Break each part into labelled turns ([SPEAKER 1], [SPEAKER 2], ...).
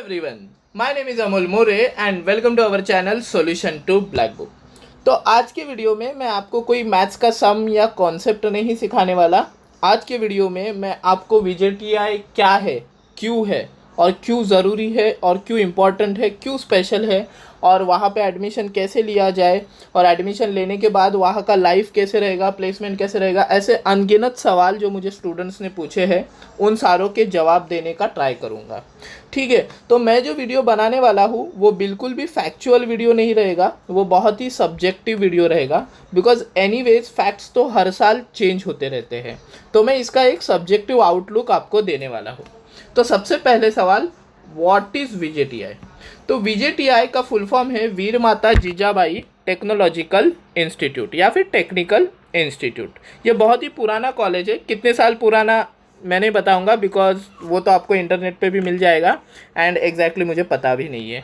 [SPEAKER 1] everyone, my name is Amol More and welcome to our channel Solution to Black Book। तो आज के video में मैं आपको कोई मैथ्स का सम या कॉन्सेप्ट नहीं सिखाने वाला। आज के वीडियो में मैं आपको VJTI क्या है, क्यों है और क्यों ज़रूरी है और क्यों इम्पॉर्टेंट है, क्यों स्पेशल है और वहाँ पे एडमिशन कैसे लिया जाए और एडमिशन लेने के बाद वहाँ का लाइफ कैसे रहेगा, प्लेसमेंट कैसे रहेगा, ऐसे अनगिनत सवाल जो मुझे स्टूडेंट्स ने पूछे हैं उन सारों के जवाब देने का ट्राई करूँगा। ठीक है, तो मैं जो वीडियो बनाने वाला हूँ वो बिल्कुल भी फैक्चुअल वीडियो नहीं रहेगा, वो बहुत ही सब्जेक्टिव वीडियो रहेगा। बिकॉज एनीवेज फैक्ट्स तो हर साल चेंज होते रहते हैं, तो मैं इसका एक सब्जेक्टिव आउटलुक आपको देने वाला हूँ। तो सबसे पहले सवाल, व्हाट इज़ VJTI? तो VJTI का फुल फॉर्म है वीर माता जीजाबाई टेक्नोलॉजिकल इंस्टीट्यूट या फिर टेक्निकल इंस्टीट्यूट। ये बहुत ही पुराना कॉलेज है। कितने साल पुराना मैं नहीं बताऊंगा बिकॉज वो तो आपको इंटरनेट पे भी मिल जाएगा एंड एग्जैक्टली मुझे पता भी नहीं है।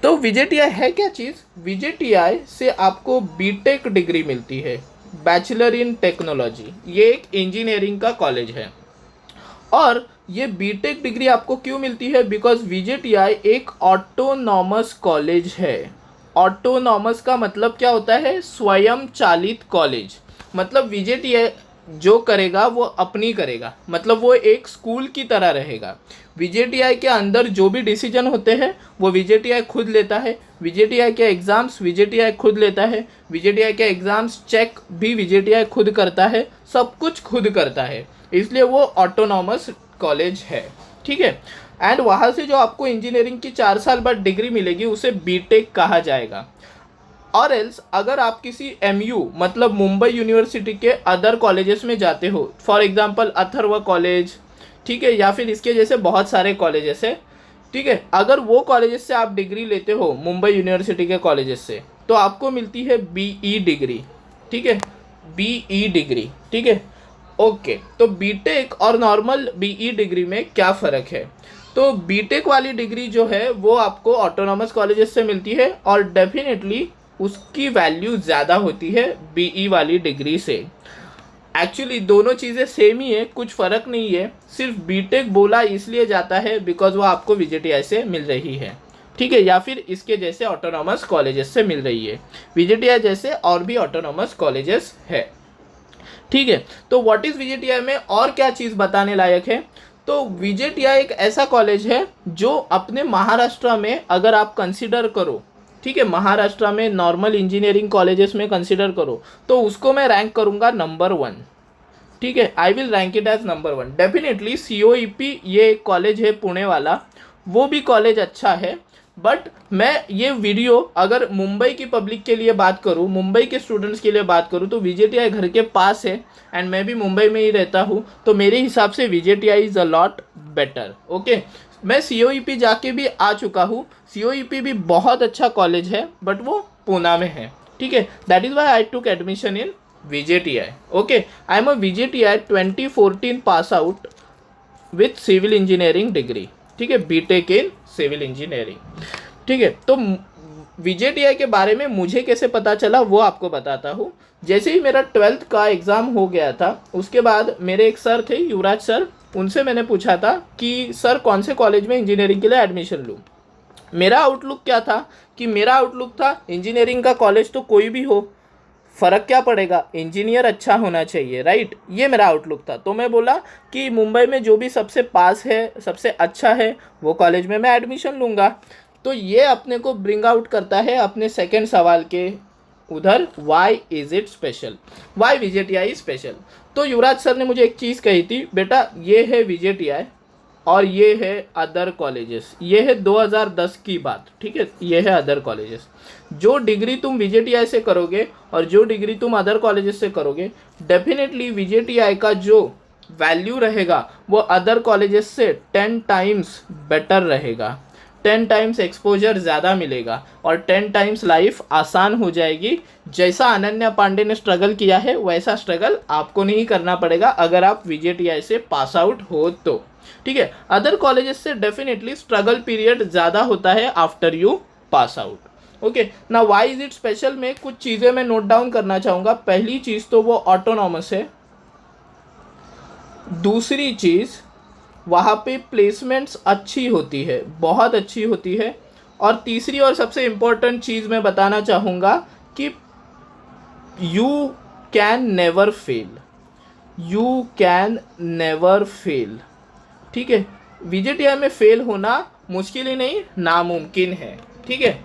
[SPEAKER 1] तो VJTI है क्या चीज़? VJTI से आपको बीटेक डिग्री मिलती है, बैचलर इन टेक्नोलॉजी। ये एक इंजीनियरिंग का कॉलेज है और ये बीटेक डिग्री आपको क्यों मिलती है? बिकॉज VJTI एक ऑटोनॉमस कॉलेज है। ऑटोनॉमस का मतलब क्या होता है? स्वयं चालित कॉलेज। मतलब VJTI जो करेगा वो अपनी करेगा, मतलब वो एक स्कूल की तरह रहेगा। VJTI के अंदर जो भी डिसीजन होते हैं वो VJTI खुद लेता है। VJTI के एग्ज़ाम्स VJTI खुद लेता है। VJTI के एग्ज़ाम्स चेक भी VJTI खुद करता है। सब कुछ खुद करता है, इसलिए वो ऑटोनॉमस कॉलेज है। ठीक है, एंड वहाँ से जो आपको इंजीनियरिंग की 4 साल बाद डिग्री मिलेगी उसे बीटेक कहा जाएगा। और एल्स अगर आप किसी MU मतलब मुंबई यूनिवर्सिटी के अदर कॉलेजेस में जाते हो, फॉर एग्जांपल अथर्व कॉलेज, ठीक है, या फिर इसके जैसे बहुत सारे कॉलेजेस है, ठीक है, अगर वो कॉलेजेस से आप डिग्री लेते हो मुंबई यूनिवर्सिटी के कॉलेजेस से, तो आपको मिलती है BE डिग्री। ठीक है, BE डिग्री। ठीक है, ओके। तो बीटेक और नॉर्मल BE डिग्री में क्या फ़र्क है? तो बीटेक वाली डिग्री जो है वो आपको ऑटोनॉमस कॉलेजेस से मिलती है और डेफिनेटली उसकी वैल्यू ज़्यादा होती है BE वाली डिग्री से। एक्चुअली दोनों चीज़ें सेम ही है, कुछ फ़र्क नहीं है। सिर्फ बीटेक बोला इसलिए जाता है बिकॉज वो आपको VJTI से मिल रही है, ठीक है, या फिर इसके जैसे ऑटोनॉमस कॉलेजेस से मिल रही है। VJTI जैसे और भी ऑटोनॉमस कॉलेजेस है। ठीक है, तो व्हाट इज़ VJTI में और क्या चीज़ बताने लायक है? तो VJTI एक ऐसा कॉलेज है जो अपने महाराष्ट्र में अगर आप कंसिडर करो, ठीक है, महाराष्ट्र में नॉर्मल इंजीनियरिंग कॉलेजेस में कंसिडर करो तो उसको मैं रैंक करूँगा नंबर 1। ठीक है, I will rank it as number 1 definitely. COEP ये एक कॉलेज है पुणे वाला, वो भी कॉलेज अच्छा है। बट मैं ये वीडियो अगर मुंबई की पब्लिक के लिए बात करूँ, मुंबई के स्टूडेंट्स के लिए बात करूँ, तो VJTI घर के पास है एंड मैं भी मुंबई में ही रहता हूँ, तो मेरे हिसाब से VJTI is a lot better. Okay, मैं COEP जाके भी आ चुका हूँ। COEP भी बहुत अच्छा कॉलेज है बट वो पूना में है। ठीक है, that is why I took admission in VJTI। Okay, I am a VJTI 2014 pass out with civil engineering degree. ठीक है, बीटेक इन सिविल इंजीनियरिंग। ठीक है, तो VJTI के बारे में मुझे कैसे पता चला वो आपको बताता हूँ। जैसे ही मेरा 12th का एग्ज़ाम हो गया था उसके बाद मेरे एक सर थे, युवराज सर, उनसे मैंने पूछा था कि सर कौन से कॉलेज में इंजीनियरिंग के लिए एडमिशन लूँ। मेरा आउटलुक क्या था कि मेरा आउटलुक था इंजीनियरिंग का कॉलेज तो कोई भी हो, फ़र्क क्या पड़ेगा, इंजीनियर अच्छा होना चाहिए, राइट। ये मेरा आउटलुक था। तो मैं बोला कि मुंबई में जो भी सबसे पास है, सबसे अच्छा है, वो कॉलेज में मैं एडमिशन लूँगा। तो ये अपने को ब्रिंग आउट करता है अपने सेकंड सवाल के उधर, why is it special, why VJTI special. तो युवराज सर ने मुझे एक चीज़ कही थी, बेटा ये है VJTI और ये है अदर कॉलेजेस। ये है 2010 की बात, ठीक है, ये है अदर कॉलेजेस। जो डिग्री तुम VJTI से करोगे और जो डिग्री तुम अदर कॉलेजेस से करोगे, डेफिनेटली VJTI का जो वैल्यू रहेगा वो अदर कॉलेजेस से 10 टाइम्स बेटर रहेगा। 10 टाइम्स एक्सपोजर ज़्यादा मिलेगा और 10 टाइम्स लाइफ आसान हो जाएगी। जैसा अनन्या पांडे ने स्ट्रगल किया है वैसा स्ट्रगल आपको नहीं करना पड़ेगा अगर आप VJTI से पास आउट हो तो। ठीक है, अदर कॉलेजेस से डेफिनेटली स्ट्रगल पीरियड ज़्यादा होता है after you pass out. Okay, ना वाई इज़ इट स्पेशल में कुछ चीज़ें मैं नोट डाउन करना चाहूँगा। पहली चीज़ तो वो ऑटोनॉमस है। दूसरी चीज़ वहाँ पे प्लेसमेंट्स अच्छी होती है, बहुत अच्छी होती है। और तीसरी और सबसे इम्पोर्टेंट चीज़ मैं बताना चाहूँगा कि you can never fail, you can never fail. ठीक है, वीजेटीआई में फेल होना मुश्किल ही नहीं, नामुमकिन है। ठीक है,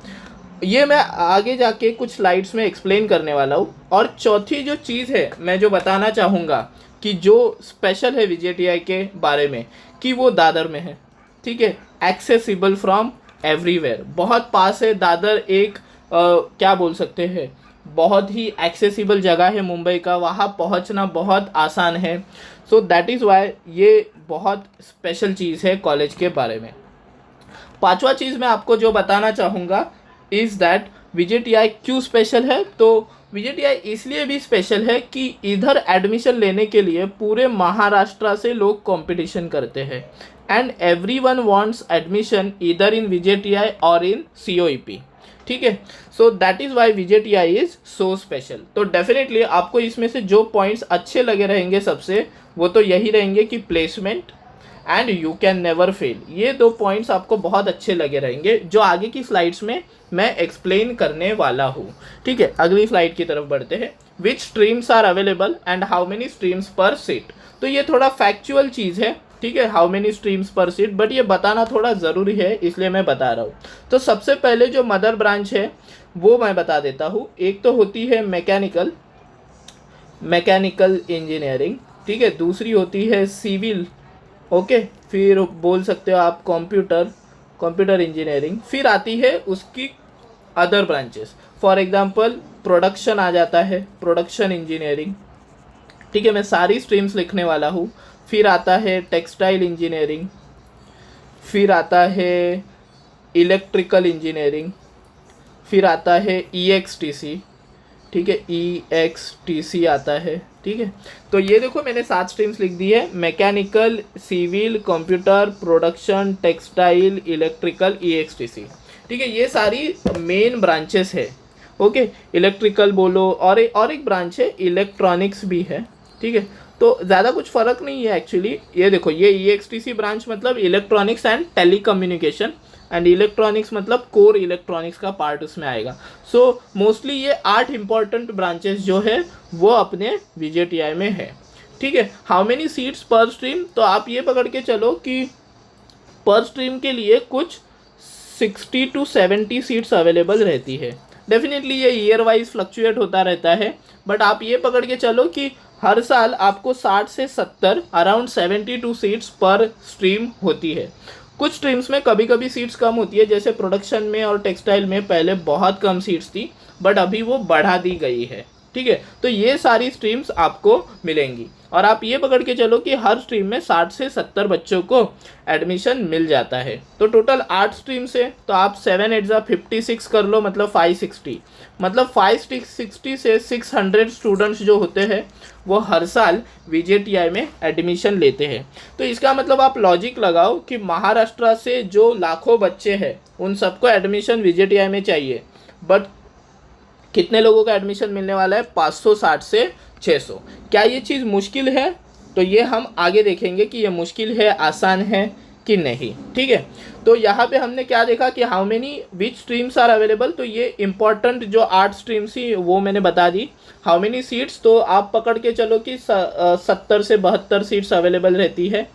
[SPEAKER 1] ये मैं आगे जाके कुछ स्लाइड्स में एक्सप्लेन करने वाला हूँ। और चौथी जो चीज़ है मैं जो बताना चाहूँगा कि जो स्पेशल है वीजेटीआई के बारे में, कि वो दादर में है। ठीक है, एक्सेसिबल फ्रॉम एवरीवेयर, बहुत पास है दादर। एक क्या बोल सकते हैं, बहुत ही एक्सेसिबल जगह है मुंबई का, वहाँ पहुँचना बहुत आसान है। सो दैट इज़ वाई ये बहुत स्पेशल चीज़ है कॉलेज के बारे में। पांचवा चीज़ मैं आपको जो बताना चाहूँगा इज़ दैट वीजेटीआई क्यों स्पेशल है। तो वीजेटीआई इसलिए भी स्पेशल है कि इधर एडमिशन लेने के लिए पूरे महाराष्ट्र से लोग कंपटीशन करते हैं, एंड एवरीवन वांट्स एडमिशन इधर इन वीजेटीआई और इन सीओईपी। ठीक है, so that is Y VJTI is so special. तो डेफिनेटली आपको इसमें से जो पॉइंट्स अच्छे लगे रहेंगे सबसे, वो तो यही रहेंगे कि placement and you can never fail. ये दो पॉइंट्स आपको बहुत अच्छे लगे रहेंगे, जो आगे की स्लाइड्स में मैं एक्सप्लेन करने वाला हूँ। ठीक है, अगली स्लाइड की तरफ बढ़ते हैं। Which streams are available and how many streams per seat. तो ये थोड़ा फैक्चुअल चीज़ है, ठीक है, how many streams per seat, but ये बताना थोड़ा ज़रूरी है, इसलिए मैं बता रहा हूँ। तो सबसे पहले जो मदर ब्रांच है वो मैं बता देता हूँ। एक तो होती है मैकेनिकल इंजीनियरिंग, ठीक है, दूसरी होती है सिविल, ओके, फिर बोल सकते हो आप कंप्यूटर इंजीनियरिंग, फिर आती है उसकी other branches. For example production आ जाता है, प्रोडक्शन इंजीनियरिंग। ठीक है, मैं सारी स्ट्रीम्स लिखने वाला हूँ। फिर आता है टेक्सटाइल इंजीनियरिंग, फिर आता है इलेक्ट्रिकल इंजीनियरिंग, फिर आता है ईएक्सटीसी। ठीक है, ईएक्सटीसी आता है। ठीक है, तो ये देखो मैंने 7 स्ट्रीम्स लिख दी है, mechanical, civil, computer, production, textile, electrical, EXTC. ठीक है, ये सारी मेन ब्रांचेस है। ओके, इलेक्ट्रिकल बोलो, और एक ब्रांच है इलेक्ट्रॉनिक्स भी है। ठीक है, तो ज़्यादा कुछ फ़र्क नहीं है एक्चुअली। ये देखो, ये ईएक्सटीसी ब्रांच मतलब electronics and telecommunication, and electronics मतलब कोर इलेक्ट्रॉनिक्स का पार्ट उसमें आएगा। सो मोस्टली ये 8 इंपॉर्टेंट ब्रांचेस जो है वो अपने वीजेटीआई में है। ठीक है, हाउ मेनी सीट्स पर स्ट्रीम, तो आप ये पकड़ के चलो कि पर स्ट्रीम के लिए कुछ 60 to 70 सीट्स अवेलेबल रहती है। डेफिनेटली ये ईयर वाइज फ्लक्चुएट होता रहता है, बट आप ये पकड़ के चलो कि हर साल आपको 60 से 70 अराउंड 72 सीट्स पर स्ट्रीम होती है। कुछ स्ट्रीम्स में कभी कभी सीट्स कम होती है, जैसे प्रोडक्शन में और टेक्सटाइल में पहले बहुत कम सीट्स थी, बट अभी वो बढ़ा दी गई है। ठीक है, तो ये सारी स्ट्रीम्स आपको मिलेंगी, और आप ये पकड़ के चलो कि हर स्ट्रीम में 60 से 70 बच्चों को एडमिशन मिल जाता है। तो टोटल 8 स्ट्रीम्स है, तो आप 7 8 56 कर लो, मतलब 560, मतलब 560 से 600 स्टूडेंट्स जो होते हैं वो हर साल वीजेटीआई में एडमिशन लेते हैं। तो इसका मतलब आप लॉजिक लगाओ कि महाराष्ट्र से जो लाखों बच्चे हैं उन सबको एडमिशन वीजेटीआई में चाहिए, बट कितने लोगों का एडमिशन मिलने वाला है? 560 से 600। क्या ये चीज़ मुश्किल है? तो ये हम आगे देखेंगे कि ये मुश्किल है, आसान है कि नहीं। ठीक है, तो यहाँ पे हमने क्या देखा कि how many which streams are available, तो ये इंपॉर्टेंट जो 8 स्ट्रीम्स ही वो मैंने बता दी। हाउ मेनी सीट्स, तो आप पकड़ के चलो कि 70 से 72 सीट्स अवेलेबल रहती है।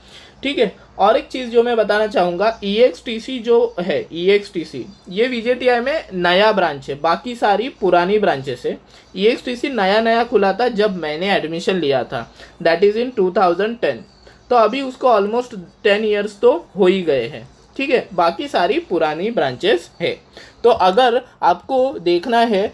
[SPEAKER 1] ठीक है, और एक चीज़ जो मैं बताना चाहूँगा, ईएक्सटीसी जो है, ईएक्सटीसी ये वीजेटीआई में नया ब्रांच है, बाकी सारी पुरानी ब्रांचेस है। ईएक्सटीसी नया खुला था जब मैंने एडमिशन लिया था, दैट इज़ इन 2010। तो अभी उसको ऑलमोस्ट 10 ईयर्स तो हो ही गए हैं। ठीक है, बाकी सारी पुरानी ब्रांचेस है। तो अगर आपको देखना है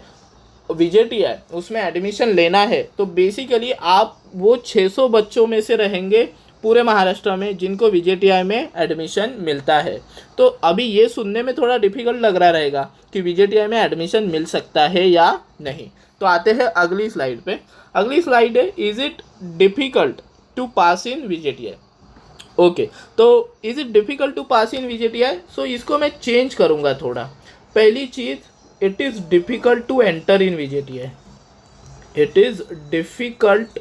[SPEAKER 1] वीजेटीआई, उसमें एडमिशन लेना है, तो बेसिकली आप वो 600 बच्चों में से रहेंगे पूरे महाराष्ट्र में जिनको वीजेटीआई में एडमिशन मिलता है। तो अभी ये सुनने में थोड़ा डिफिकल्ट लग रहा रहेगा कि वीजेटीआई में एडमिशन मिल सकता है या नहीं। तो आते हैं अगली स्लाइड पे। अगली स्लाइड है, is it difficult to pass in VJTI. Okay, तो is it difficult to pass in VJTI, so इसको मैं चेंज करूँगा थोड़ा। पहली चीज़, it is difficult to enter in VJTI. It is difficult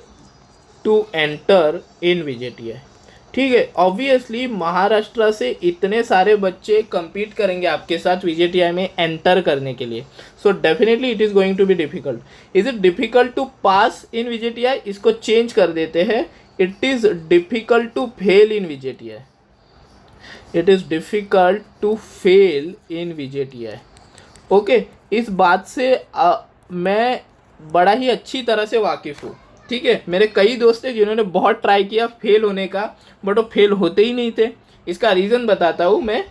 [SPEAKER 1] to enter in VJTI. ठीक है। ऑब्वियसली महाराष्ट्र से इतने सारे बच्चे compete करेंगे आपके साथ VJTI में एंटर करने के लिए, so definitely it is going to be difficult. Is it difficult to pass in VJTI? इसको चेंज कर देते हैं, it is difficult to fail in VJTI। It is difficult to fail in VJTI। Okay, इस बात से मैं बड़ा ही अच्छी तरह से वाकिफ़ हूँ। ठीक है, मेरे कई दोस्त हैं जिन्होंने बहुत ट्राई किया फेल होने का, बट वो फेल होते ही नहीं थे। इसका रीज़न बताता हूँ मैं।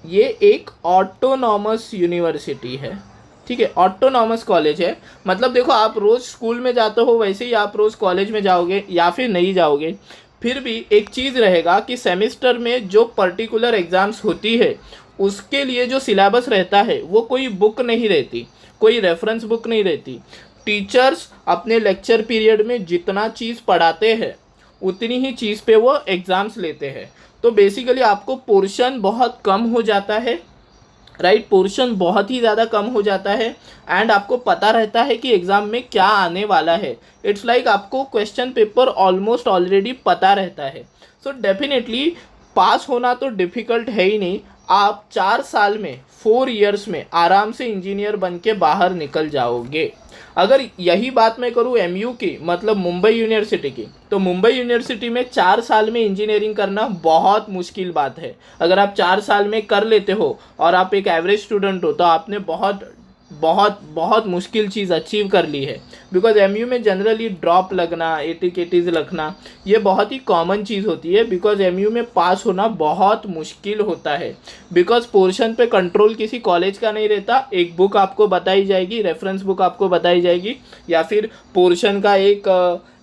[SPEAKER 1] ये एक ऑटोनॉमस यूनिवर्सिटी है, ठीक है, ऑटोनॉमस कॉलेज है। मतलब देखो, आप रोज़ स्कूल में जाते हो वैसे ही आप रोज़ कॉलेज में जाओगे या फिर नहीं जाओगे, फिर भी एक चीज़ रहेगा कि सेमेस्टर में जो पर्टिकुलर एग्ज़ाम्स होती है उसके लिए जो सिलेबस रहता है वो कोई बुक नहीं रहती, कोई रेफरेंस बुक नहीं रहती। टीचर्स अपने लेक्चर पीरियड में जितना चीज़ पढ़ाते हैं उतनी ही चीज़ पे वो एग्ज़ाम्स लेते हैं। तो बेसिकली आपको पोर्शन बहुत कम हो जाता है, राइट, पोर्शन बहुत ही ज़्यादा कम हो जाता है, एंड आपको पता रहता है कि एग्ज़ाम में क्या आने वाला है। इट्स लाइक आपको क्वेश्चन पेपर ऑलमोस्ट ऑलरेडी पता रहता है। सो डेफिनेटली पास होना तो डिफ़िकल्ट है ही नहीं, आप 4 साल में 4 इयर्स में आराम से इंजीनियर बन के बाहर निकल जाओगे। अगर यही बात मैं करूँ MU की, मतलब मुंबई यूनिवर्सिटी की, तो मुंबई यूनिवर्सिटी में 4 साल में इंजीनियरिंग करना बहुत मुश्किल बात है। अगर आप 4 साल में कर लेते हो और आप एक एवरेज स्टूडेंट हो तो आपने बहुत बहुत बहुत मुश्किल चीज़ अचीव कर ली है। बिकॉज MU में जनरली ड्रॉप लगना, 80 लगना, ये बहुत ही कॉमन चीज़ होती है। बिकॉज MU में पास होना बहुत मुश्किल होता है, बिकॉज पोर्शन पे कंट्रोल किसी कॉलेज का नहीं रहता। एक बुक आपको बताई जाएगी, रेफरेंस बुक आपको बताई जाएगी, या फिर पोर्शन का एक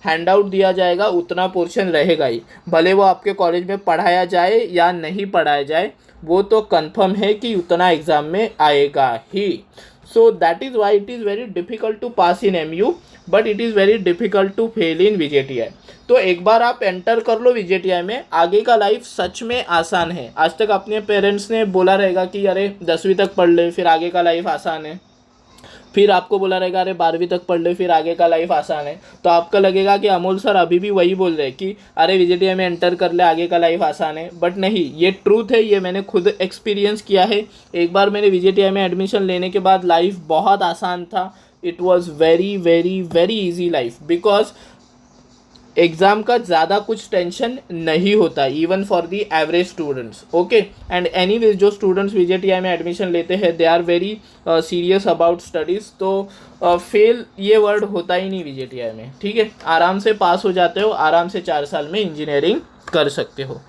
[SPEAKER 1] हैंडआउट दिया जाएगा, उतना पोर्शन रहेगा ही। भले वो आपके कॉलेज में पढ़ाया जाए या नहीं पढ़ाया जाए, वो तो कंफर्म है कि उतना एग्ज़ाम में आएगा ही। So that is why it is very difficult to pass in MU, but it is very difficult to fail in VJTI। तो एक बार आप एंटर कर लो VJTI में, आगे का लाइफ सच में आसान है। आज तक अपने पेरेंट्स ने बोला रहेगा कि अरे 10वीं तक पढ़ ले फिर आगे का लाइफ आसान है, फिर आपको बोला रहेगा अरे 12वीं तक पढ़ ले फिर आगे का लाइफ आसान है, तो आपका लगेगा कि अमोल सर अभी भी वही बोल रहे हैं कि अरे VJTI में एंटर कर ले आगे का लाइफ आसान है। बट नहीं, ये ट्रूथ है, ये मैंने खुद एक्सपीरियंस किया है। एक बार मैंने VJTI में एडमिशन लेने के बाद लाइफ बहुत आसान था। It was very very very easy life, because exam का ज़्यादा कुछ टेंशन नहीं होता, even for the average students. Okay, and anyways जो स्टूडेंट्स VJTI में एडमिशन लेते हैं they are very serious about studies. तो फेल ये वर्ड होता ही नहीं VJTI में, ठीक है। आराम से पास हो जाते हो, आराम से 4 साल में इंजीनियरिंग कर सकते हो।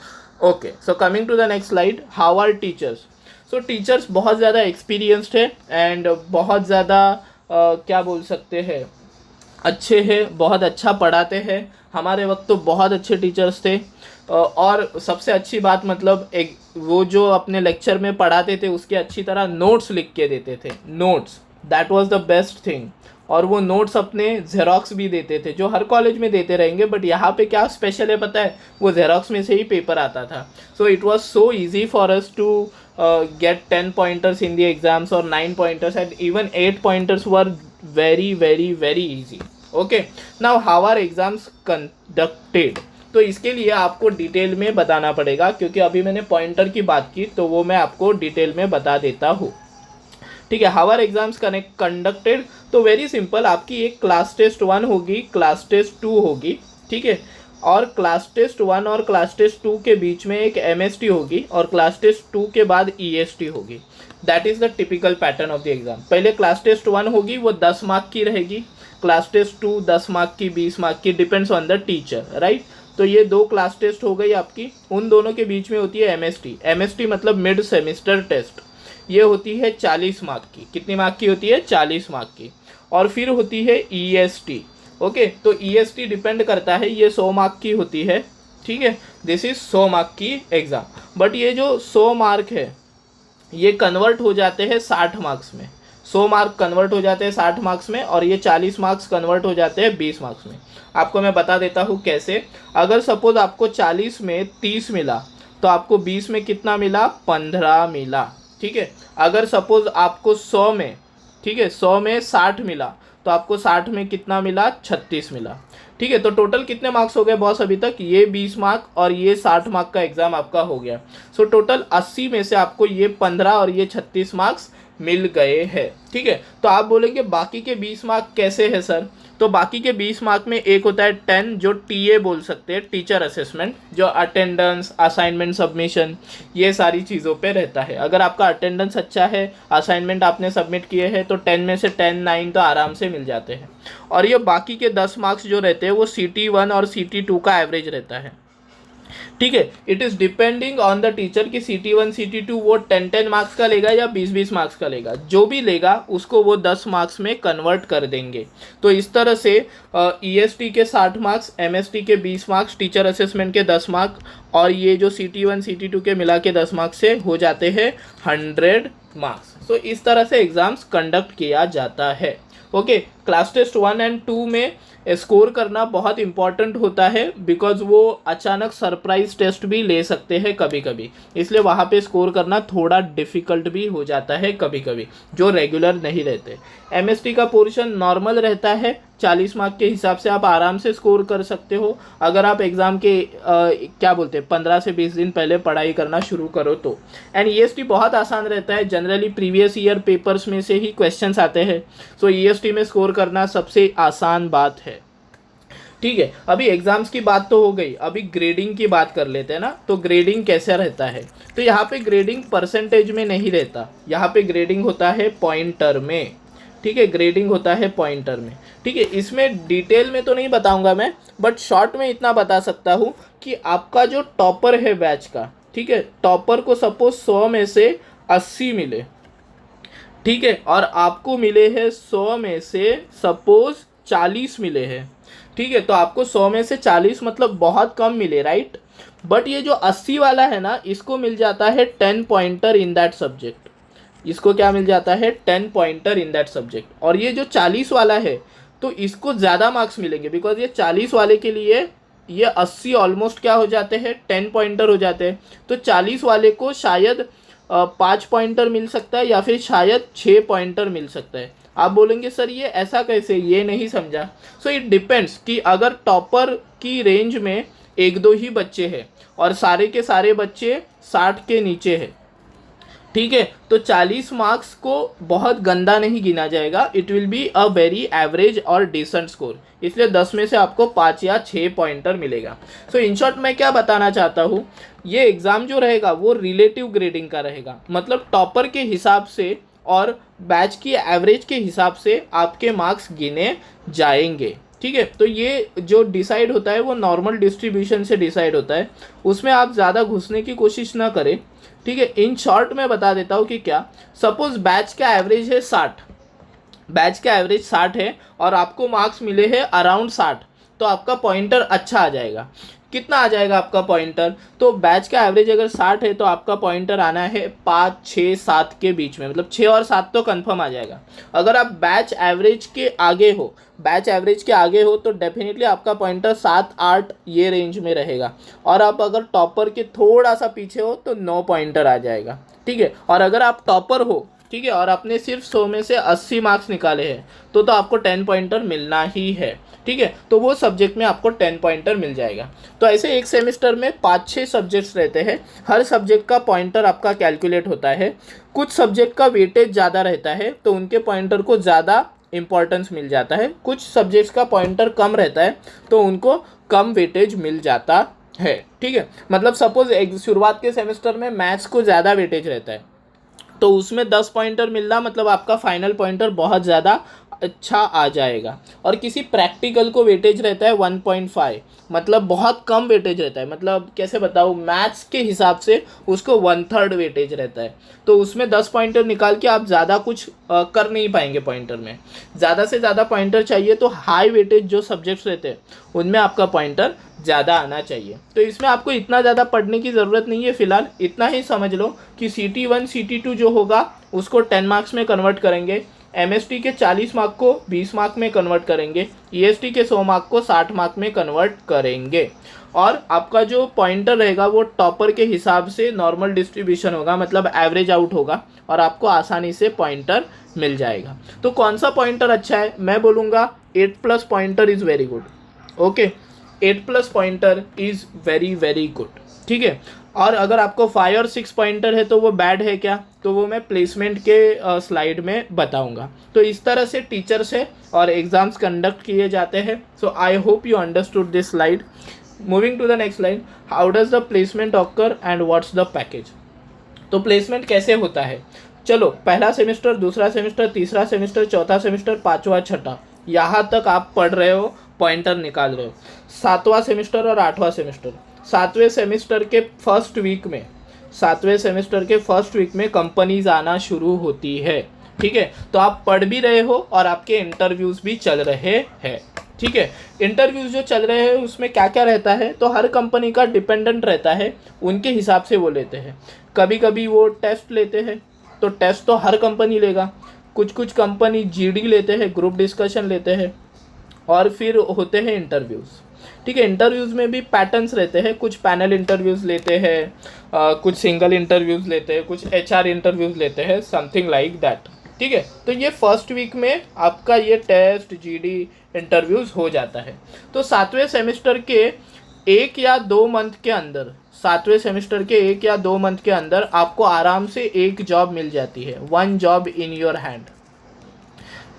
[SPEAKER 1] Okay, so coming to the next slide, how are teachers. So teachers बहुत ज़्यादा एक्सपीरियंस्ड है एंड बहुत ज़्यादा क्या बोल सकते हैं, अच्छे हैं, बहुत अच्छा पढ़ाते हैं। हमारे वक्त तो बहुत अच्छे टीचर्स थे, और सबसे अच्छी बात मतलब एक वो जो अपने लेक्चर में पढ़ाते थे उसके अच्छी तरह नोट्स लिख के देते थे, notes, that was the best thing. और वो नोट्स अपने जेरोक्स भी देते थे, जो हर कॉलेज में देते रहेंगे, बट यहाँ पे क्या स्पेशल है पता है, वो जेरोक्स में से ही पेपर आता था। So it was so easy for us to get 10 pointers in the exams or 9 pointers, and even 8 pointers were very very very easy। okay, now how are exams conducted? तो इसके लिए आपको detail में बताना पड़ेगा, क्योंकि अभी मैंने पॉइंटर की बात की तो वो मैं आपको डिटेल में बता देता हूँ, ठीक है। How are exams conducted? तो वेरी सिंपल, आपकी एक क्लास टेस्ट 1 होगी, क्लास टेस्ट 2 होगी, ठीक है, और क्लास टेस्ट 1 और क्लास टेस्ट 2 के बीच में एक MST होगी, और क्लास टेस्ट 2 के बाद EST होगी। That is the typical pattern of the exam. पहले क्लास टेस्ट 1 होगी, वो 10 मार्क की रहेगी, क्लास टेस्ट 2 10 मार्क की, 20 मार्क की, depends on the teacher, right. तो ये 2 क्लास टेस्ट हो गई आपकी। उन दोनों के बीच में होती है MST। MST मतलब मिड सेमिस्टर टेस्ट, ये होती है 40 मार्क की। कितनी मार्क की होती है? 40 मार्क की। और फिर होती है EST। ओके, तो EST डिपेंड करता है, ये 100 मार्क की होती है, ठीक है। दिस इज 100 मार्क की एग्ज़ाम, बट ये जो 100 मार्क है ये कन्वर्ट हो जाते हैं 60 मार्क्स में। 100 मार्क कन्वर्ट हो जाते हैं 60 मार्क्स में, और ये 40 मार्क्स कन्वर्ट हो जाते हैं 20 मार्क्स में। आपको मैं बता देता हूँ कैसे। अगर सपोज आपको 40 में 30 मिला तो आपको 20 में कितना मिला? 15 मिला, ठीक है। अगर सपोज आपको 100 में, ठीक है, 100 में 60 मिला तो आपको 60 में कितना मिला? 36 मिला, ठीक है, तो टोटल कितने मार्क्स हो गए बॉस अभी तक? ये 20 मार्क और ये 60 मार्क का एग्जाम आपका हो गया। सो टोटल 80 में से आपको ये 15 और ये 36 मार्क्स मिल गए हैं। ठीक है, तो आप बोलेंगे बाकी के 20 मार्क कैसे है सर? तो बाकी के 20 मार्क में एक होता है 10 जो टीए बोल सकते हैं, टीचर असेसमेंट, जो अटेंडेंस, असाइनमेंट सबमिशन, ये सारी चीज़ों पे रहता है। अगर आपका अटेंडेंस अच्छा है, असाइनमेंट आपने सबमिट किए हैं, तो 10 में से 10 9 तो आराम से मिल जाते हैं। और ये बाकी के 10 मार्क्स जो रहते हैं वो CT1 और CT2 का एवरेज रहता है। ठीक है, it is depending on the teacher कि CT1 CT2 वो 10 मार्क्स का लेगा या 20 मार्क्स का लेगा। जो भी लेगा उसको वो 10 मार्क्स में कन्वर्ट कर देंगे। तो इस तरह से EST के 60 मार्क्स, MST के 20 मार्क्स, टीचर असेसमेंट के 10 मार्क और ये जो CT1 CT2 के मिला के 10 मार्क्स से हो जाते हैं 100 मार्क्स। तो इस तरह से एग्ज़ाम्स कंडक्ट किया जाता है। ओके, क्लास टेस्ट 1 एंड 2 में स्कोर करना बहुत इंपॉर्टेंट होता है, बिकॉज वो अचानक सरप्राइज टेस्ट भी ले सकते हैं कभी कभी, इसलिए वहाँ पे स्कोर करना थोड़ा डिफ़िकल्ट भी हो जाता है कभी कभी, जो रेगुलर नहीं रहते। MST का पोर्शन नॉर्मल रहता है, 40 मार्क के हिसाब से आप आराम से स्कोर कर सकते हो अगर आप एग्ज़ाम के क्या बोलते हैं 15 से 20 दिन पहले पढ़ाई करना शुरू करो तो। एंड EST बहुत आसान रहता है, जनरली प्रीवियस ईयर पेपर्स में से ही क्वेश्चंस आते हैं। सो EST में स्कोर करना सबसे आसान बात है। ठीक है, अभी एग्जाम्स की बात तो हो गई, अभी ग्रेडिंग की बात कर लेते हैं ना। तो ग्रेडिंग कैसे रहता है? तो यहाँ पे ग्रेडिंग परसेंटेज में नहीं रहता, यहाँ पे ग्रेडिंग होता है पॉइंटर में। ठीक है, ग्रेडिंग होता है पॉइंटर में। ठीक है, इसमें डिटेल में तो नहीं बताऊंगा मैं, बट शॉर्ट में इतना बता सकता हूँ कि आपका जो टॉपर है बैच का, ठीक है, टॉपर को सपोज 100 में से 80 मिले, ठीक है, और आपको मिले हैं 100 में से सपोज 40 मिले हैं। ठीक है, तो आपको 100 में से 40 मतलब बहुत कम मिले, राइट। बट ये जो 80 वाला है ना, इसको मिल जाता है 10 पॉइंटर इन दैट सब्जेक्ट। इसको क्या मिल जाता है? 10 पॉइंटर इन दैट सब्जेक्ट। और ये जो 40 वाला है तो इसको ज़्यादा मार्क्स मिलेंगे, बिकॉज ये 40 वाले के लिए ये 80 ऑलमोस्ट क्या हो जाते हैं, 10 पॉइंटर हो जाते हैं। तो 40 वाले को शायद 5 पॉइंटर मिल सकता है या फिर शायद 6 पॉइंटर मिल सकता है। आप बोलेंगे सर ये ऐसा कैसे, ये नहीं समझा। सो इट डिपेंड्स कि अगर टॉपर की रेंज में 1-2 ही बच्चे हैं और सारे के सारे बच्चे 60 के नीचे हैं, ठीक है, तो 40 मार्क्स को बहुत गंदा नहीं गिना जाएगा, it will be a very average और डिसेंट स्कोर। इसलिए 10 में से आपको 5 या 6 पॉइंटर मिलेगा। सो इन शॉर्ट मैं क्या बताना चाहता हूँ, ये एग्ज़ाम जो रहेगा वो रिलेटिव ग्रेडिंग का रहेगा, मतलब टॉपर के हिसाब से और बैच की एवरेज के हिसाब से आपके मार्क्स गिने जाएंगे। ठीक है, तो ये जो डिसाइड होता है वो नॉर्मल डिस्ट्रीब्यूशन से डिसाइड होता है, उसमें आप ज़्यादा घुसने की कोशिश ना करें। ठीक है, इन शॉर्ट में बता देता हूँ कि क्या, सपोज बैच का एवरेज है 60, बैच का एवरेज 60 है और आपको मार्क्स मिले हैं अराउंड 60, तो आपका पॉइंटर अच्छा आ जाएगा। कितना आ जाएगा आपका पॉइंटर? तो बैच का एवरेज अगर 60 है तो आपका पॉइंटर आना है 5, 6, 7 के बीच में, मतलब 6 और 7 तो कंफर्म आ जाएगा। अगर आप बैच एवरेज के आगे हो, बैच एवरेज के आगे हो तो डेफिनेटली आपका पॉइंटर 7, 8 ये रेंज में रहेगा। और आप अगर टॉपर के थोड़ा सा पीछे हो तो 9 पॉइंटर आ जाएगा। ठीक है, और अगर आप टॉपर हो, ठीक है, और आपने सिर्फ 100 में से 80 मार्क्स निकाले हैं तो आपको 10 पॉइंटर मिलना ही है। ठीक है, तो वो सब्जेक्ट में आपको 10 पॉइंटर मिल जाएगा। तो ऐसे एक सेमेस्टर में 5-6 सब्जेक्ट्स रहते हैं, हर सब्जेक्ट का पॉइंटर आपका कैलकुलेट होता है। कुछ सब्जेक्ट का वेटेज ज़्यादा रहता है तो उनके पॉइंटर को ज़्यादा इंपॉर्टेंस मिल जाता है, कुछ सब्जेक्ट्स का पॉइंटर कम रहता है तो उनको कम वेटेज मिल जाता है। ठीक है, मतलब सपोज शुरुआत के सेमेस्टर में मैथ्स को ज़्यादा वेटेज रहता है तो उसमें 10 पॉइंटर मिलना मतलब आपका फाइनल पॉइंटर बहुत ज़्यादा अच्छा आ जाएगा। और किसी प्रैक्टिकल को वेटेज रहता है 1.5, मतलब बहुत कम वेटेज रहता है, मतलब कैसे बताऊँ, मैथ्स के हिसाब से उसको 1/3 वेटेज रहता है, तो उसमें 10 पॉइंटर निकाल के आप ज़्यादा कुछ कर नहीं पाएंगे पॉइंटर में। ज़्यादा से ज़्यादा पॉइंटर चाहिए तो हाई वेटेज जो सब्जेक्ट्स रहते हैं उनमें आपका पॉइंटर ज़्यादा आना चाहिए। तो इसमें आपको इतना ज़्यादा पढ़ने की ज़रूरत नहीं है, फ़िलहाल इतना ही समझ लो कि CT1 CT2 जो होगा उसको 10 मार्क्स में कन्वर्ट करेंगे, MST के 40 मार्क को 20 मार्क में कन्वर्ट करेंगे, EST के 100 मार्क को 60 मार्क में कन्वर्ट करेंगे। और आपका जो पॉइंटर रहेगा वो टॉपर के हिसाब से नॉर्मल डिस्ट्रीब्यूशन होगा, मतलब एवरेज आउट होगा और आपको आसानी से पॉइंटर मिल जाएगा। तो कौन सा पॉइंटर अच्छा है? मैं बोलूँगा 8+ pointer is very good. Okay, 8+ pointer is very very good, ठीक है। और अगर आपको 5 और 6 पॉइंटर है तो वो बैड है क्या, तो वो मैं प्लेसमेंट के स्लाइड में बताऊंगा। तो इस तरह से टीचर्स है और एग्ज़ाम्स कंडक्ट किए जाते हैं। So I hope you understood this slide. Moving to the next slide, how does the placement occur and what's the package. तो प्लेसमेंट कैसे होता है, चलो पहला सेमेस्टर, दूसरा सेमेस्टर, तीसरा सेमेस्टर, चौथा सेमेस्टर, पाँचवा, छठा, यहाँ तक आप पढ़ रहे हो, पॉइंटर निकाल रहे हो। सातवां सेमेस्टर और आठवां सेमेस्टर, सातवें सेमेस्टर के फर्स्ट वीक में, सातवें सेमेस्टर के फर्स्ट वीक में कंपनीज आना शुरू होती है, ठीक है। तो आप पढ़ भी रहे हो और आपके इंटरव्यूज़ भी चल रहे हैं, ठीक है। इंटरव्यूज़ जो चल रहे हैं उसमें क्या क्या रहता है, तो हर कंपनी का डिपेंडेंट रहता है, उनके हिसाब से वो लेते हैं। कभी कभी वो टेस्ट लेते हैं, तो टेस्ट तो हर कंपनी लेगा। कुछ कुछ कंपनी जीडी लेते हैं, ग्रुप डिस्कशन लेते हैं, और फिर होते हैं इंटरव्यूज़, ठीक है। इंटरव्यूज़ में भी पैटर्न्स रहते हैं, कुछ पैनल इंटरव्यूज़ लेते हैं, कुछ सिंगल इंटरव्यूज़ लेते हैं, कुछ एचआर इंटरव्यूज़ लेते हैं, समथिंग लाइक दैट, ठीक है। तो ये फर्स्ट वीक में आपका ये टेस्ट, जीडी, इंटरव्यूज़ हो जाता है। तो सातवें सेमेस्टर के 1 या 2 मंथ के अंदर, सातवें सेमेस्टर के 1 या 2 मंथ के अंदर आपको आराम से एक जॉब मिल जाती है, 1 जॉब इन योर हैंड,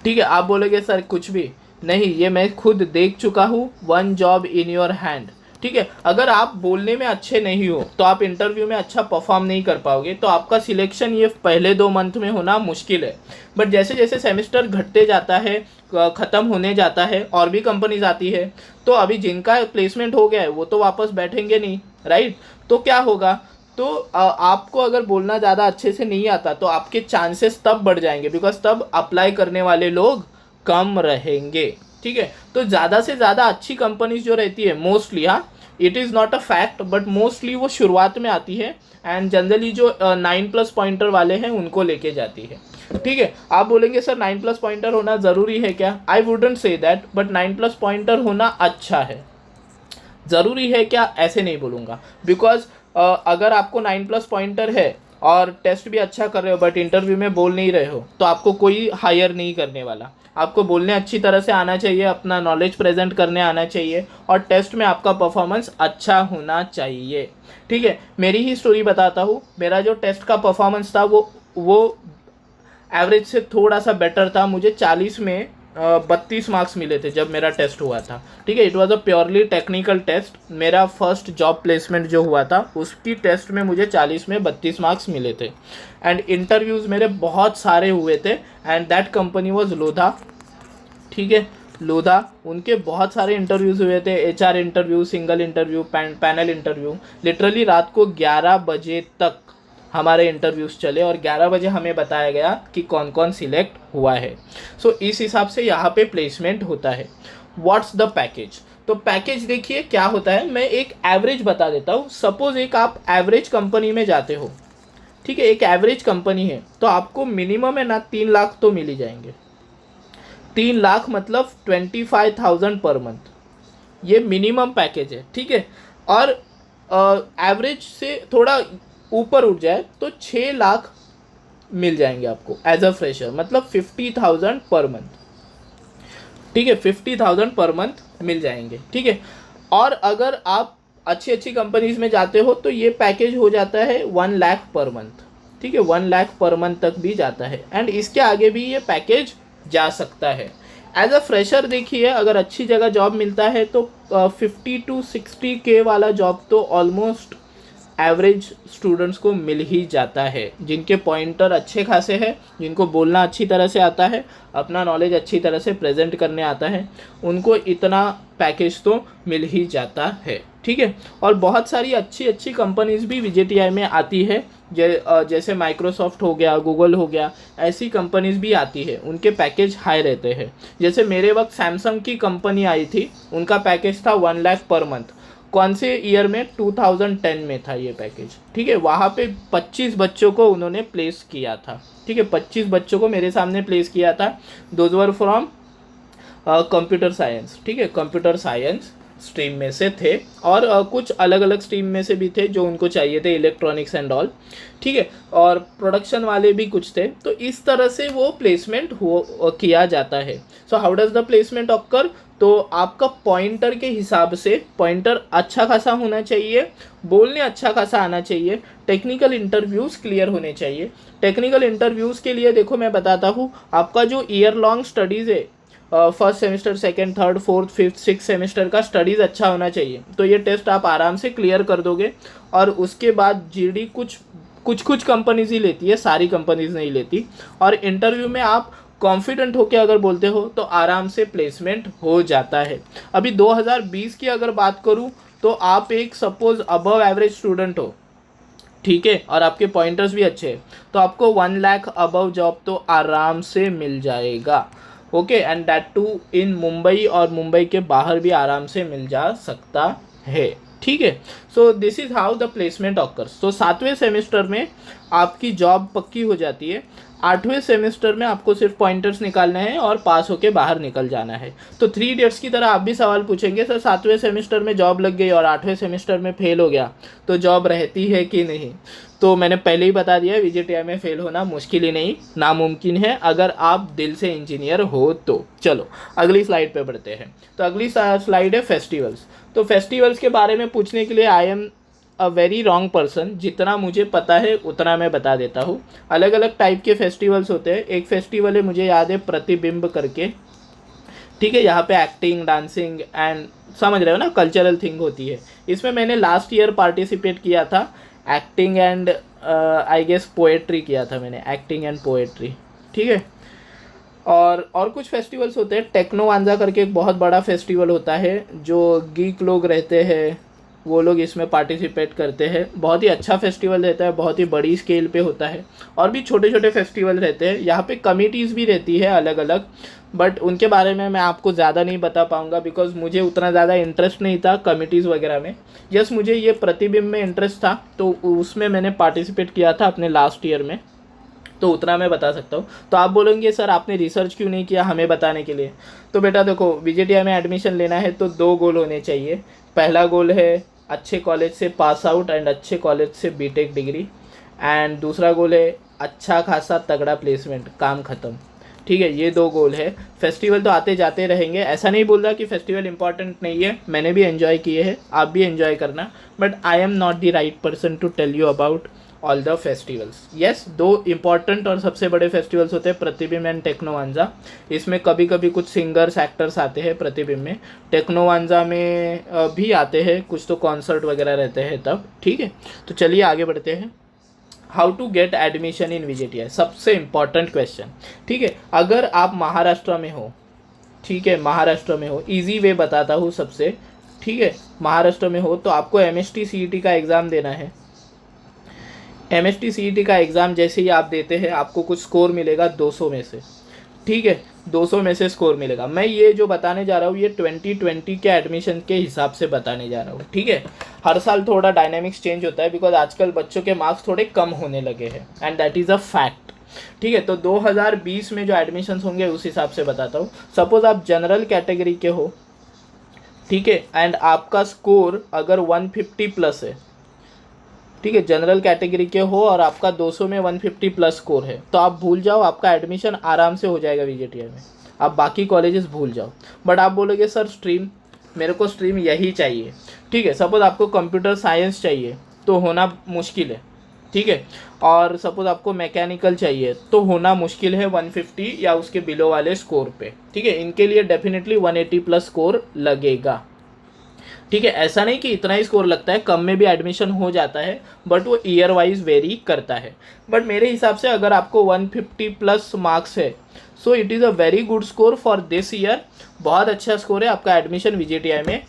[SPEAKER 1] ठीक है। आप बोलोगे सर कुछ भी नहीं, ये मैं खुद देख चुका हूँ, 1 जॉब इन योर हैंड, ठीक है। अगर आप बोलने में अच्छे नहीं हो तो आप इंटरव्यू में अच्छा परफॉर्म नहीं कर पाओगे, तो आपका सिलेक्शन ये पहले 2 मंथ में होना मुश्किल है। बट जैसे जैसे सेमेस्टर घटते जाता है, ख़त्म होने जाता है, और भी कंपनीज आती है, तो अभी जिनका प्लेसमेंट हो गया है वो तो वापस बैठेंगे नहीं, राइट। तो क्या होगा, तो आपको अगर बोलना ज़्यादा अच्छे से नहीं आता तो आपके चांसेस तब बढ़ जाएंगे, बिकॉज तब अप्लाई करने वाले लोग कम रहेंगे, ठीक है। तो ज़्यादा से ज़्यादा अच्छी कंपनीज जो रहती है मोस्टली, हाँ it is not a fact but mostly वो शुरुआत में आती है, एंड जनरली जो 9+ पॉइंटर वाले हैं उनको लेके जाती है, ठीक है। आप बोलेंगे सर 9+ पॉइंटर होना ज़रूरी है क्या, I wouldn't say that, but 9+ pointer होना अच्छा है। ज़रूरी है क्या, ऐसे नहीं बोलूँगा, बिकॉज अगर आपको 9+ पॉइंटर है और टेस्ट भी अच्छा कर रहे हो बट इंटरव्यू में बोल नहीं रहे हो, तो आपको कोई हायर नहीं करने वाला। आपको बोलने अच्छी तरह से आना चाहिए, अपना नॉलेज प्रेजेंट करने आना चाहिए, और टेस्ट में आपका परफॉर्मेंस अच्छा होना चाहिए, ठीक है। मेरी ही स्टोरी बताता हूँ, मेरा जो टेस्ट का परफॉर्मेंस था वो एवरेज से थोड़ा सा बेटर था। मुझे 40 में 32 मार्क्स मिले थे जब मेरा टेस्ट हुआ था, ठीक है। It was a purely technical test. मेरा फर्स्ट जॉब प्लेसमेंट जो हुआ था उसकी टेस्ट में मुझे 40 में 32 मार्क्स मिले थे, एंड इंटरव्यूज़ मेरे बहुत सारे हुए थे, and that company was Lodha, ठीक है। लोधा, उनके बहुत सारे इंटरव्यूज़ हुए थे, HR interview, single interview, panel interview. Literally रात को 11 बजे तक हमारे इंटरव्यूज़ चले और 11 बजे हमें बताया गया कि कौन कौन सिलेक्ट हुआ है। सो इस हिसाब से यहाँ पे प्लेसमेंट होता है। व्हाट्स द पैकेज, तो पैकेज देखिए क्या होता है, मैं एक एवरेज बता देता हूँ। सपोज एक आप एवरेज कंपनी में जाते हो, ठीक है, एक एवरेज कंपनी है, तो आपको मिनिमम है ना 3 लाख तो मिल ही जाएंगे। 3 लाख मतलब 25,000 पर मंथ, ये मिनिमम पैकेज है, ठीक है। और एवरेज से थोड़ा ऊपर उठ जाए तो 6 लाख मिल जाएंगे आपको एज अ फ्रेशर, मतलब 50,000 पर मंथ, ठीक है। 50,000 पर मंथ मिल जाएंगे, ठीक है। और अगर आप अच्छी अच्छी कंपनीज में जाते हो तो ये पैकेज हो जाता है 1 लाख पर मंथ, ठीक है। 1 लाख पर मंथ तक भी जाता है, एंड इसके आगे भी ये पैकेज जा सकता है। एज अ फ्रेशर देखिए, अगर अच्छी जगह जॉब मिलता है तो 50 to 60K वाला जॉब तो ऑलमोस्ट एवरेज स्टूडेंट्स को मिल ही जाता है, जिनके पॉइंटर अच्छे खासे हैं, जिनको बोलना अच्छी तरह से आता है, अपना नॉलेज अच्छी तरह से प्रेजेंट करने आता है, उनको इतना पैकेज तो मिल ही जाता है, ठीक है। और बहुत सारी अच्छी अच्छी कंपनीज भी VJTI में आती है, जैसे माइक्रोसॉफ्ट हो गया, गूगल हो गया, ऐसी कंपनीज भी आती है, उनके पैकेज हाई रहते हैं। जैसे मेरे वक्त सैमसंग की कंपनी आई थी, उनका पैकेज था 1 लाख पर मंथ। कौन से ईयर में, 2010 में था ये पैकेज, ठीक है। वहाँ पे 25 बच्चों को उन्होंने प्लेस किया था, ठीक है। 25 बच्चों को मेरे सामने प्लेस किया था। Those were from computer science, ठीक है, कंप्यूटर साइंस स्ट्रीम में से थे, और कुछ अलग अलग स्ट्रीम में से भी थे जो उनको चाहिए थे, इलेक्ट्रॉनिक्स एंड ऑल, ठीक है, और प्रोडक्शन वाले भी कुछ थे। तो इस तरह से वो प्लेसमेंट किया जाता है। So how does the placement occur? तो आपका पॉइंटर के हिसाब से, पॉइंटर अच्छा खासा होना चाहिए, बोलने अच्छा खासा आना चाहिए, टेक्निकल इंटरव्यूज़ क्लियर होने चाहिए। टेक्निकल इंटरव्यूज़ के लिए देखो मैं बताता हूँ, आपका जो ईयर लॉन्ग स्टडीज़ है, first semester, second, third, fourth, fifth, six semester का स्टडीज़ अच्छा होना चाहिए। तो ये टेस्ट आप आराम से क्लियर कर दोगे। और उसके बाद जीडी कुछ कंपनीज ही लेती है, सारी कंपनीज नहीं लेती। और इंटरव्यू में आप कॉन्फिडेंट होकर अगर बोलते हो तो आराम से प्लेसमेंट हो जाता है। अभी 2020 की अगर बात करूँ तो आप एक सपोज अबव एवरेज स्टूडेंट हो, ठीक है, और आपके पॉइंटर्स भी अच्छे हैं, तो आपको 1 लाख अबव जॉब तो आराम से मिल जाएगा। ओके, एंड दैट टू इन मुंबई, और मुंबई के बाहर भी आराम से मिल जा सकता है, ठीक है। So this is how the placement occurs. तो 7वें सेमेस्टर में आपकी जॉब पक्की हो जाती है। 8वें सेमेस्टर में आपको सिर्फ पॉइंटर्स निकालना है और पास होके बाहर निकल जाना है। तो 3 इडियट्स की तरह आप भी सवाल पूछेंगे, सर 7वें सेमेस्टर में जॉब लग गई और 8वें सेमेस्टर में फेल हो गया तो जॉब रहती है कि नहीं? तो मैंने पहले ही बता दिया, वीजीटीआई में फेल होना मुश्किल ही नहीं, नामुमकिन है, अगर आप दिल से इंजीनियर हो तो। चलो अगली स्लाइड पे बढ़ते हैं। तो अगली स्लाइड है फेस्टिवल्स। तो फेस्टिवल्स के बारे में पूछने के लिए आई am a very wrong person. जितना मुझे पता है उतना मैं बता देता हूँ। अलग अलग टाइप के फेस्टिवल्स होते हैं। एक फेस्टिवल है, मुझे याद है, प्रतिबिंब करके, ठीक है। यहाँ पे एक्टिंग, डांसिंग एंड, समझ रहे हो ना, कल्चरल थिंग होती है। इसमें मैंने लास्ट ईयर पार्टिसिपेट किया था। Acting and I guess poetry किया था मैंने, एक्टिंग एंड पोएट्री, ठीक है। और कुछ फेस्टिवल्स होते हैं। टेक्नो वांजा करके एक बहुत बड़ा फेस्टिवल होता है, जो गीक लोग रहते हैं वो लोग इसमें पार्टिसिपेट करते हैं। बहुत ही अच्छा फेस्टिवल रहता है, बहुत ही बड़ी स्केल पे होता है। और भी छोटे छोटे फेस्टिवल रहते हैं। यहाँ पे कमिटीज़ भी रहती है अलग अलग, बट उनके बारे में मैं आपको ज़्यादा नहीं बता पाऊँगा बिकॉज मुझे उतना ज़्यादा इंटरेस्ट नहीं था कमिटीज़ वगैरह में। यस, मुझे ये प्रतिबिंब में इंटरेस्ट था, तो उसमें मैंने पार्टिसिपेट किया था अपने लास्ट ईयर में, तो उतना मैं बता सकता हूँ। तो आप बोलेंगे सर आपने रिसर्च क्यों नहीं किया हमें बताने के लिए? तो बेटा देखो, वीजीटीआई में एडमिशन लेना है तो 2 गोल होने चाहिए। पहला गोल है अच्छे कॉलेज से पास आउट एंड अच्छे कॉलेज से बीटेक डिग्री, एंड दूसरा गोल है अच्छा खासा तगड़ा प्लेसमेंट, काम ख़त्म, ठीक है। ये 2 गोल है। फेस्टिवल तो आते जाते रहेंगे, ऐसा नहीं बोल रहा कि फेस्टिवल इंपॉर्टेंट नहीं है, मैंने भी एंजॉय किए हैं, आप भी एंजॉय करना, but I am not the right person to tell you about all the festivals. Yes, 2 important और सबसे बड़े फेस्टिवल्स होते हैं प्रतिबिंब एंड टेक्नोवांजा। इसमें कभी कभी कुछ सिंगर्स एक्टर्स आते हैं प्रतिबिंब में, टेक्नोवांजा में भी आते हैं कुछ, तो कॉन्सर्ट वगैरह रहते हैं तब, ठीक है। तो चलिए आगे बढ़ते हैं। How to get admission in VJTI, सबसे इम्पॉर्टेंट क्वेश्चन, ठीक है। अगर आप महाराष्ट्र में हो, ठीक है, महाराष्ट्र में हो, ईजी वे बताता हूँ सबसे, ठीक है। महाराष्ट्र में हो तो आपको एमएसटी सीईटी का एग्ज़ाम देना है। एमएसटी सीईटी का एग्ज़ाम जैसे ही आप देते हैं आपको कुछ स्कोर मिलेगा 200 में से, ठीक है, 200 में से स्कोर मिलेगा। मैं ये जो बताने जा रहा हूँ ये 2020 के एडमिशन के हिसाब से बताने जा रहा हूँ, ठीक है। हर साल थोड़ा डायनामिक्स चेंज होता है बिकॉज आजकल बच्चों के मार्क्स थोड़े कम होने लगे हैं, and that is a fact, ठीक है। तो 2020 में जो एडमिशन होंगे उस हिसाब से बताता हूँ। सपोज आप जनरल कैटेगरी के हो, ठीक है, एंड आपका स्कोर अगर 150 प्लस है, ठीक है, जनरल कैटेगरी के हो और आपका 200 में 150 प्लस स्कोर है, तो आप भूल जाओ, आपका एडमिशन आराम से हो जाएगा वीजीटीआई में, आप बाकी कॉलेजेस भूल जाओ। बट आप बोलोगे सर स्ट्रीम, मेरे को स्ट्रीम यही चाहिए, ठीक है। सपोज आपको कंप्यूटर साइंस चाहिए तो होना मुश्किल है, ठीक है। और सपोज आपको मैकेनिकल चाहिए तो होना मुश्किल है 150 या उसके बिलो वाले स्कोर पे, ठीक है। इनके लिए डेफिनेटली 180 प्लस स्कोर लगेगा, ठीक है। ऐसा नहीं कि इतना ही स्कोर लगता है, कम में भी एडमिशन हो जाता है, बट वो ईयर वाइज वेरी करता है। बट मेरे हिसाब से अगर आपको 150 प्लस मार्क्स है, so it is a very good score for this year. बहुत अच्छा स्कोर है, आपका एडमिशन वीजीटीआई में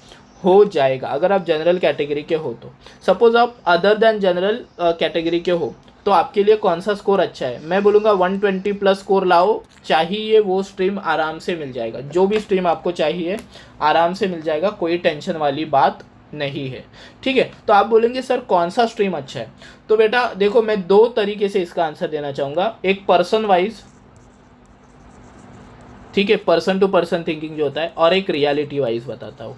[SPEAKER 1] हो जाएगा अगर आप जनरल कैटेगरी के हो तो। सपोज आप अदर देन जनरल कैटेगरी के हो तो आपके लिए कौन सा स्कोर अच्छा है? मैं बोलूँगा 120 प्लस स्कोर लाओ, चाहिए वो स्ट्रीम आराम से मिल जाएगा, जो भी स्ट्रीम आपको चाहिए आराम से मिल जाएगा, कोई टेंशन वाली बात नहीं है, ठीक है। तो आप बोलेंगे सर कौन सा स्ट्रीम अच्छा है? तो बेटा देखो, मैं 2 तरीके से इसका आंसर देना चाहूँगा। एक पर्सन वाइज, ठीक है, पर्सन टू पर्सन थिंकिंग जो होता है, और एक रियलिटी वाइज बताता हूँ,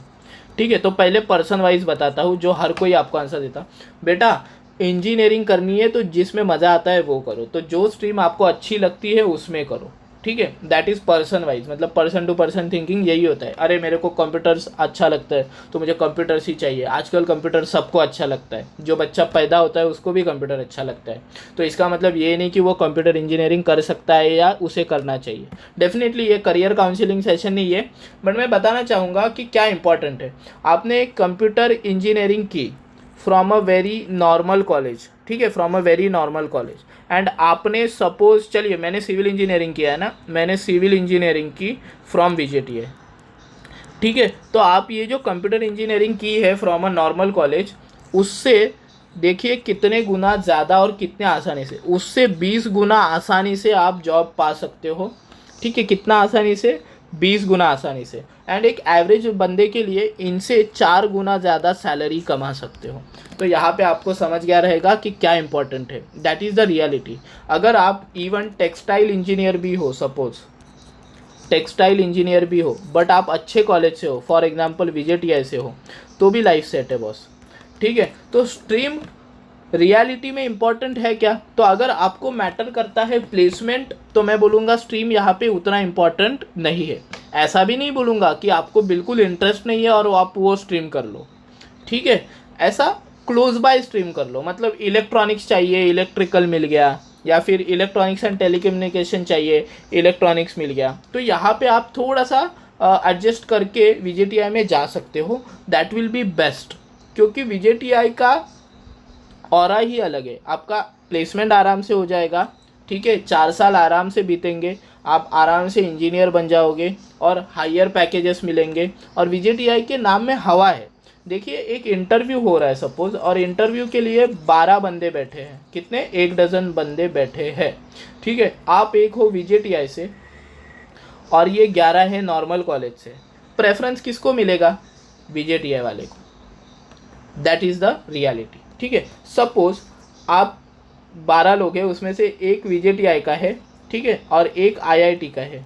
[SPEAKER 1] ठीक है, तो पहले पर्सन वाइज बताता हूँ जो हर कोई आपको आंसर देता। बेटा इंजीनियरिंग करनी है तो जिसमें मज़ा आता है वो करो, तो जो स्ट्रीम आपको अच्छी लगती है उसमें करो, ठीक है। दैट इज़ पर्सन वाइज, मतलब पर्सन टू पर्सन थिंकिंग यही होता है। अरे मेरे को कंप्यूटर्स अच्छा लगता है तो मुझे कंप्यूटर्स ही चाहिए। आजकल कंप्यूटर सबको अच्छा लगता है, जो बच्चा पैदा होता है उसको भी कंप्यूटर अच्छा लगता है। तो इसका मतलब ये नहीं कि वो कंप्यूटर इंजीनियरिंग कर सकता है या उसे करना चाहिए। डेफिनेटली ये करियर काउंसलिंग सेशन नहीं है, बट मैं बताना चाहूँगा कि क्या इंपॉर्टेंट है। आपने कंप्यूटर इंजीनियरिंग की from a very normal college, ठीक है, from a very normal college, and आपने सपोज, चलिए मैंने सिविल इंजीनियरिंग किया है ना, मैंने सिविल इंजीनियरिंग की फ्रॉम VJTI, ठीक है। तो आप ये जो कंप्यूटर इंजीनियरिंग की है फ्रॉम अ नॉर्मल कॉलेज, उससे देखिए कितने गुना ज़्यादा और कितने आसानी से, उससे 20 गुना आसानी से आप जॉब पा सकते हो, ठीक है। कितना आसानी से? 20 गुना आसानी से। एंड एक एवरेज बंदे के लिए इनसे 4 गुना ज़्यादा सैलरी कमा सकते हो। तो यहाँ पे आपको समझ गया रहेगा कि क्या इंपॉर्टेंट है। That is the reality. अगर आप इवन टेक्सटाइल इंजीनियर भी हो, सपोज टेक्सटाइल इंजीनियर भी हो, बट आप अच्छे कॉलेज से हो, फॉर एग्जांपल VJTI से हो, तो भी लाइफ सेट है बॉस, ठीक है। तो स्ट्रीम रियलिटी में इम्पॉर्टेंट है क्या? तो अगर आपको मैटर करता है प्लेसमेंट, तो मैं बोलूँगा स्ट्रीम यहाँ पे उतना इम्पॉर्टेंट नहीं है। ऐसा भी नहीं बोलूँगा कि आपको बिल्कुल इंटरेस्ट नहीं है और आप वो स्ट्रीम कर लो, ठीक है। ऐसा क्लोज बाय स्ट्रीम कर लो, मतलब इलेक्ट्रॉनिक्स चाहिए, इलेक्ट्रिकल मिल गया, या फिर इलेक्ट्रॉनिक्स एंड टेलीकम्युनिकेशन चाहिए, इलेक्ट्रॉनिक्स मिल गया, तो यहाँ पे आप थोड़ा सा एडजस्ट करके VJTI में जा सकते हो। दैट विल बी बेस्ट, क्योंकि VJTI का ऑरा ही अलग है। आपका प्लेसमेंट आराम से हो जाएगा, ठीक है, 4 साल आराम से बीतेंगे, आप आराम से इंजीनियर बन जाओगे और हायर पैकेजेस मिलेंगे। और VJTI के नाम में हवा है। देखिए एक इंटरव्यू हो रहा है सपोज, और इंटरव्यू के लिए 12 बंदे बैठे हैं, कितने? 1 डज़न बंदे बैठे हैं, ठीक है। आप एक हो VJTI से और ये 11 है नॉर्मल कॉलेज से। प्रेफरेंस किसको मिलेगा? VJTI वाले को। दैट इज़ द रियलिटी, ठीक है। सपोज आप 12 लोग हैं, उसमें से एक VJTI का है, ठीक है, और एक IIT का है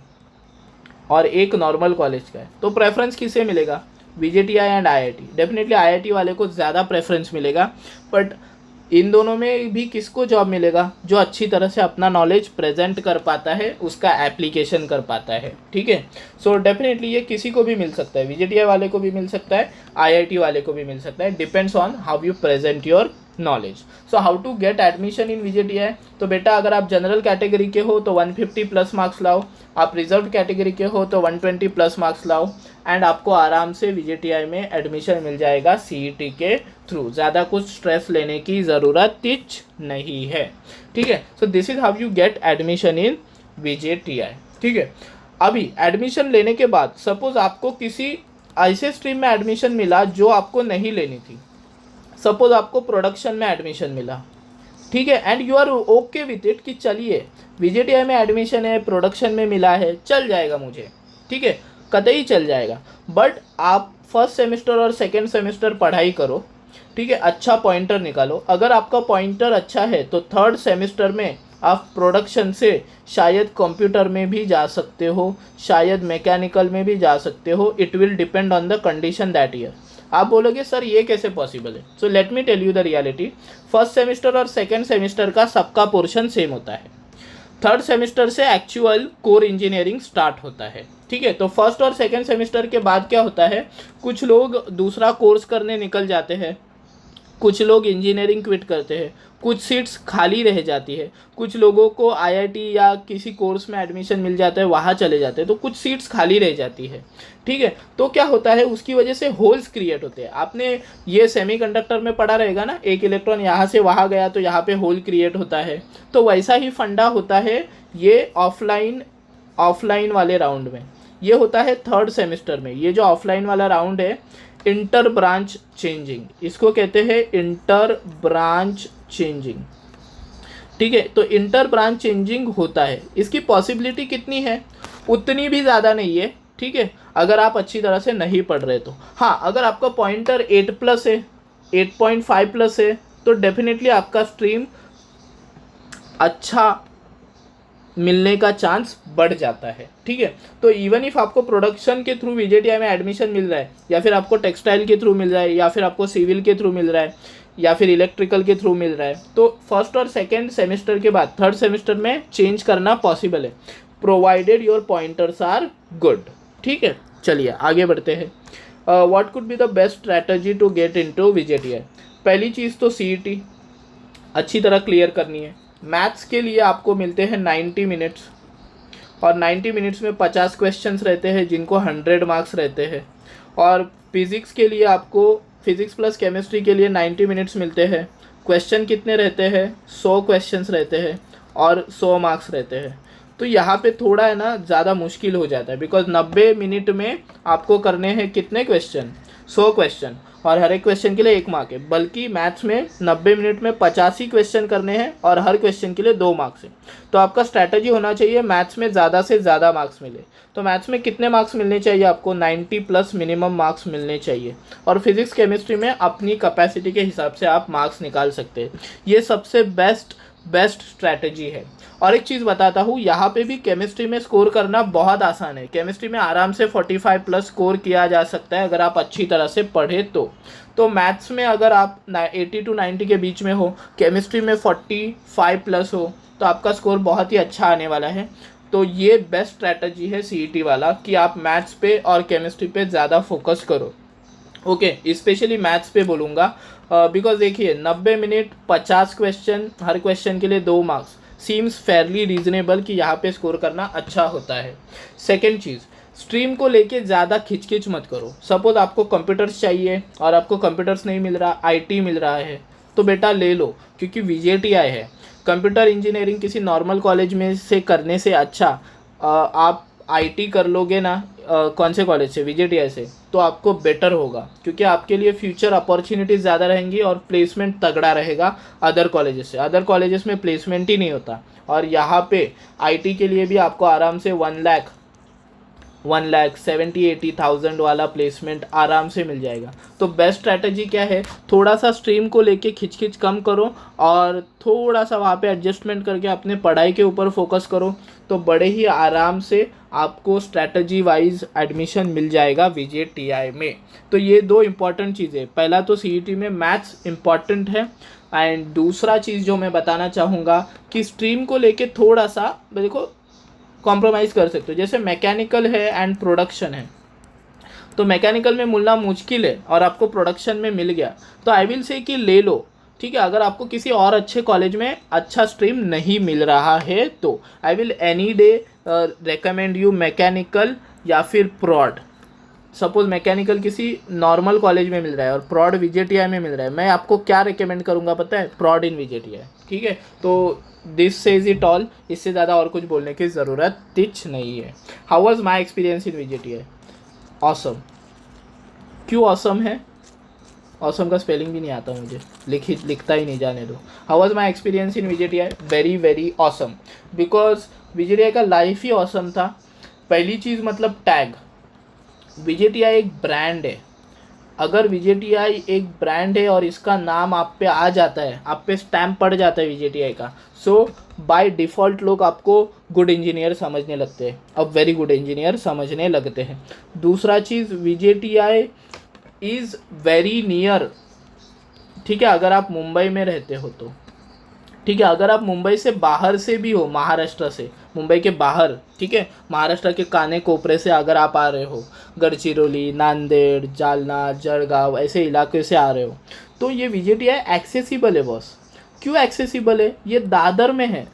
[SPEAKER 1] और एक नॉर्मल कॉलेज का है, तो प्रेफरेंस किसे मिलेगा? VJTI and IIT। Definitely IIT वाले को ज़्यादा प्रेफरेंस मिलेगा, बट इन दोनों में भी किसको जॉब मिलेगा? जो अच्छी तरह से अपना नॉलेज प्रेजेंट कर पाता है, उसका एप्लीकेशन कर पाता है, ठीक है। सो डेफिनेटली ये किसी को भी मिल सकता है, VJTI वाले को भी मिल सकता है, IIT वाले को भी मिल सकता है, depends on how you present your knowledge. So how to get admission in VJTI? तो बेटा अगर आप जनरल कैटेगरी के हो तो 150 प्लस मार्क्स लाओ, आप रिजर्व कैटेगरी के हो तो 120 प्लस मार्क्स लाओ, एंड आपको आराम से VJTI में एडमिशन मिल जाएगा CET के थ्रू। ज़्यादा कुछ स्ट्रेस लेने की ज़रूरत नहीं है, ठीक है। So this is how you get admission in VJTI, ठीक है। अभी एडमिशन लेने के बाद सपोज आपको किसी ऐसे स्ट्रीम में एडमिशन मिला जो आपको नहीं लेनी थी। सपोज आपको प्रोडक्शन में एडमिशन मिला, ठीक है, and you are okay with it कि चलिए VJTI में एडमिशन है, प्रोडक्शन में मिला है, चल जाएगा मुझे, ठीक है, कतई चल जाएगा। बट आप फर्स्ट सेमेस्टर और सेकेंड सेमेस्टर पढ़ाई करो, ठीक है, अच्छा पॉइंटर निकालो। अगर आपका पॉइंटर अच्छा है तो थर्ड सेमेस्टर में आप प्रोडक्शन से शायद कंप्यूटर में भी जा सकते हो, शायद मैकेनिकल में भी जा सकते हो। It will depend on the condition that year. आप बोलोगे सर ये कैसे पॉसिबल है? So let me tell you the reality. First semester और सेकेंड सेमेस्टर का सबका पोर्शन सेम होता है। थर्ड सेमेस्टर से एक्चुअल कोर इंजीनियरिंग स्टार्ट होता है, ठीक है। तो फर्स्ट और सेकेंड सेमेस्टर के बाद क्या होता है, कुछ लोग दूसरा कोर्स करने निकल जाते हैं, कुछ लोग इंजीनियरिंग क्विट करते हैं, कुछ सीट्स खाली रह जाती है, कुछ लोगों को IIT या किसी कोर्स में एडमिशन मिल जाता है, वहाँ चले जाते हैं, तो कुछ सीट्स खाली रह जाती है, ठीक है। तो क्या होता है, उसकी वजह से होल्स क्रिएट होते हैं। आपने ये सेमीकंडक्टर में पढ़ा रहेगा ना, एक इलेक्ट्रॉन यहाँ से वहाँ गया तो यहाँ पे होल क्रिएट होता है। तो वैसा ही फंडा होता है ये ऑफलाइन वाले राउंड में। ये होता है थर्ड सेमेस्टर में। ये जो ऑफलाइन वाला राउंड है, इंटर ब्रांच चेंजिंग, इसको कहते हैं इंटर ब्रांच चेंजिंग, ठीक है। तो इंटर ब्रांच चेंजिंग होता है, इसकी पॉसिबिलिटी कितनी है? उतनी भी ज़्यादा नहीं है, ठीक है, अगर आप अच्छी तरह से नहीं पढ़ रहे तो। हाँ, अगर आपका पॉइंटर 8+ है, 8.5+ है, तो डेफिनेटली आपका स्ट्रीम अच्छा मिलने का चांस बढ़ जाता है, ठीक है। तो इवन इफ आपको प्रोडक्शन के थ्रू VJTI में एडमिशन मिल रहा है, या फिर आपको टेक्सटाइल के थ्रू मिल रहा है, या फिर आपको सिविल के थ्रू मिल रहा है, या फिर इलेक्ट्रिकल के थ्रू मिल रहा है, तो फर्स्ट और सेकेंड सेमेस्टर के बाद थर्ड सेमेस्टर में चेंज करना पॉसिबल है, provided your pointers are good, ठीक है। चलिए आगे बढ़ते हैं। What could be the best strategy to get into VJTI। पहली चीज़ तो CET अच्छी तरह क्लियर करनी है। मैथ्स के लिए आपको मिलते हैं 90 मिनट्स, और 90 मिनट्स में 50 क्वेश्चंस रहते हैं जिनको 100 मार्क्स रहते हैं। और फिज़िक्स के लिए आपको फिज़िक्स प्लस केमिस्ट्री के लिए 90 मिनट्स मिलते हैं। क्वेश्चन कितने रहते हैं, 100 क्वेश्चंस रहते हैं और 100 मार्क्स रहते हैं। तो यहाँ पे थोड़ा है ना ज़्यादा मुश्किल हो जाता है, बिकॉज 90 मिनट में आपको करने हैं कितने क्वेश्चन, 100 क्वेश्चन, और हर एक क्वेश्चन के लिए 1 मार्क है। बल्कि मैथ्स में 90 मिनट में 85 क्वेश्चन करने हैं और हर क्वेश्चन के लिए 2 मार्क्स है। तो आपका स्ट्रैटेजी होना चाहिए मैथ्स में ज़्यादा से ज़्यादा मार्क्स मिले। तो मैथ्स में कितने मार्क्स मिलने चाहिए आपको, 90 प्लस मिनिमम मार्क्स मिलने चाहिए। और फिजिक्स केमिस्ट्री में अपनी कैपेसिटी के हिसाब से आप मार्क्स निकाल सकते हैं। ये सबसे बेस्ट स्ट्रैटेजी है। और एक चीज़ बताता हूँ, यहाँ पे भी केमिस्ट्री में स्कोर करना बहुत आसान है। केमिस्ट्री में आराम से 45 प्लस स्कोर किया जा सकता है अगर आप अच्छी तरह से पढ़े तो मैथ्स में अगर आप 80 to 90 के बीच में हो, केमिस्ट्री में 45 प्लस हो, तो आपका स्कोर बहुत ही अच्छा आने वाला है। तो ये बेस्ट स्ट्रैटेजी है CET वाला कि आप मैथ्स पे और केमिस्ट्री पे ज़्यादा फोकस करो। ओके, स्पेशली मैथ्स पे बोलूँगा, बिकॉज देखिए 90 मिनट 50 क्वेश्चन, हर क्वेश्चन के लिए 2 मार्क्स सीम्स फेयरली रीजनेबल कि यहाँ पे स्कोर करना अच्छा होता है। सेकेंड चीज़, स्ट्रीम को लेके ज़्यादा खिचखिच मत करो। सपोज आपको कंप्यूटर्स चाहिए और आपको कंप्यूटर्स नहीं मिल रहा, IT मिल रहा है, तो बेटा ले लो, क्योंकि VJTI है। कंप्यूटर इंजीनियरिंग किसी नॉर्मल कॉलेज में से करने से अच्छा आप IT कर लोगे ना, कौन से कॉलेज से, VJTI से, तो आपको बेटर होगा, क्योंकि आपके लिए फ्यूचर अपॉर्चुनिटीज़ ज़्यादा रहेंगी और प्लेसमेंट तगड़ा रहेगा अदर कॉलेजेस से। अदर कॉलेजेस में प्लेसमेंट ही नहीं होता, और यहाँ पे IT के लिए भी आपको आराम से 1,70,000-80,000 वाला प्लेसमेंट आराम से मिल जाएगा। तो बेस्ट स्ट्रैटेजी क्या है, थोड़ा सा स्ट्रीम को लेके खिचखिच कम करो और थोड़ा सा वहाँ पे एडजस्टमेंट करके अपने पढ़ाई के ऊपर फोकस करो, तो बड़े ही आराम से आपको स्ट्रैटेजी वाइज एडमिशन मिल जाएगा VJTI में। तो ये 2 इम्पॉर्टेंट चीज़ें, पहला तो CET में मैथ्स इम्पॉर्टेंट है, एंड दूसरा चीज़ जो मैं बताना चाहूँगा कि स्ट्रीम को लेके थोड़ा सा देखो कॉम्प्रोमाइज़ कर सकते हो। जैसे मैकेनिकल है एंड प्रोडक्शन है, तो मैकेनिकल में मिलना मुश्किल है और आपको प्रोडक्शन में मिल गया, तो आई विल से कि ले लो, ठीक है। अगर आपको किसी और अच्छे कॉलेज में अच्छा स्ट्रीम नहीं मिल रहा है तो I will any day recommend you mechanical या फिर प्रॉड। सपोज मैकेनिकल किसी नॉर्मल कॉलेज में मिल रहा है और प्रॉड VJTI में मिल रहा है, मैं आपको क्या रिकमेंड करूँगा पता है, प्रॉड इन VJTI, ठीक है। तो दिस सेज इट ऑल, इससे ज़्यादा और कुछ बोलने की ज़रूरत कुछ नहीं है। How was my experience in VJTI? Awesome. क्यों ऑसम है? ऑसम का स्पेलिंग भी नहीं आता मुझे, लिखता ही नहीं, जाने दो। How was my experience in VJTI? Very awesome, because VJTI का लाइफ ही ऑसम था। पहली चीज़ मतलब टैग, VJTI एक ब्रांड है। अगर VJTI एक ब्रांड है और इसका नाम आप पे आ जाता है, आप पे स्टैम्प पड़ जाता है VJTI का, सो बाय डिफ़ॉल्ट लोग आपको गुड इंजीनियर समझने लगते हैं, अब वेरी गुड इंजीनियर समझने लगते हैं। दूसरा चीज़, VJTI इज़ वेरी नियर, ठीक है। अगर आप मुंबई में रहते हो तो ठीक है, अगर आप मुंबई से बाहर से भी हो, महाराष्ट्र से, मुंबई के बाहर, ठीक है, महाराष्ट्र के काने कोपरे से अगर आप आ रहे हो, गडचिरोली, नांदेड़, जालना, जळगाव ऐसे इलाके से आ रहे हो, तो ये VJTI एक्सेसिबल है बॉस। क्यों एक्सेसिबल है? ये दादर में है,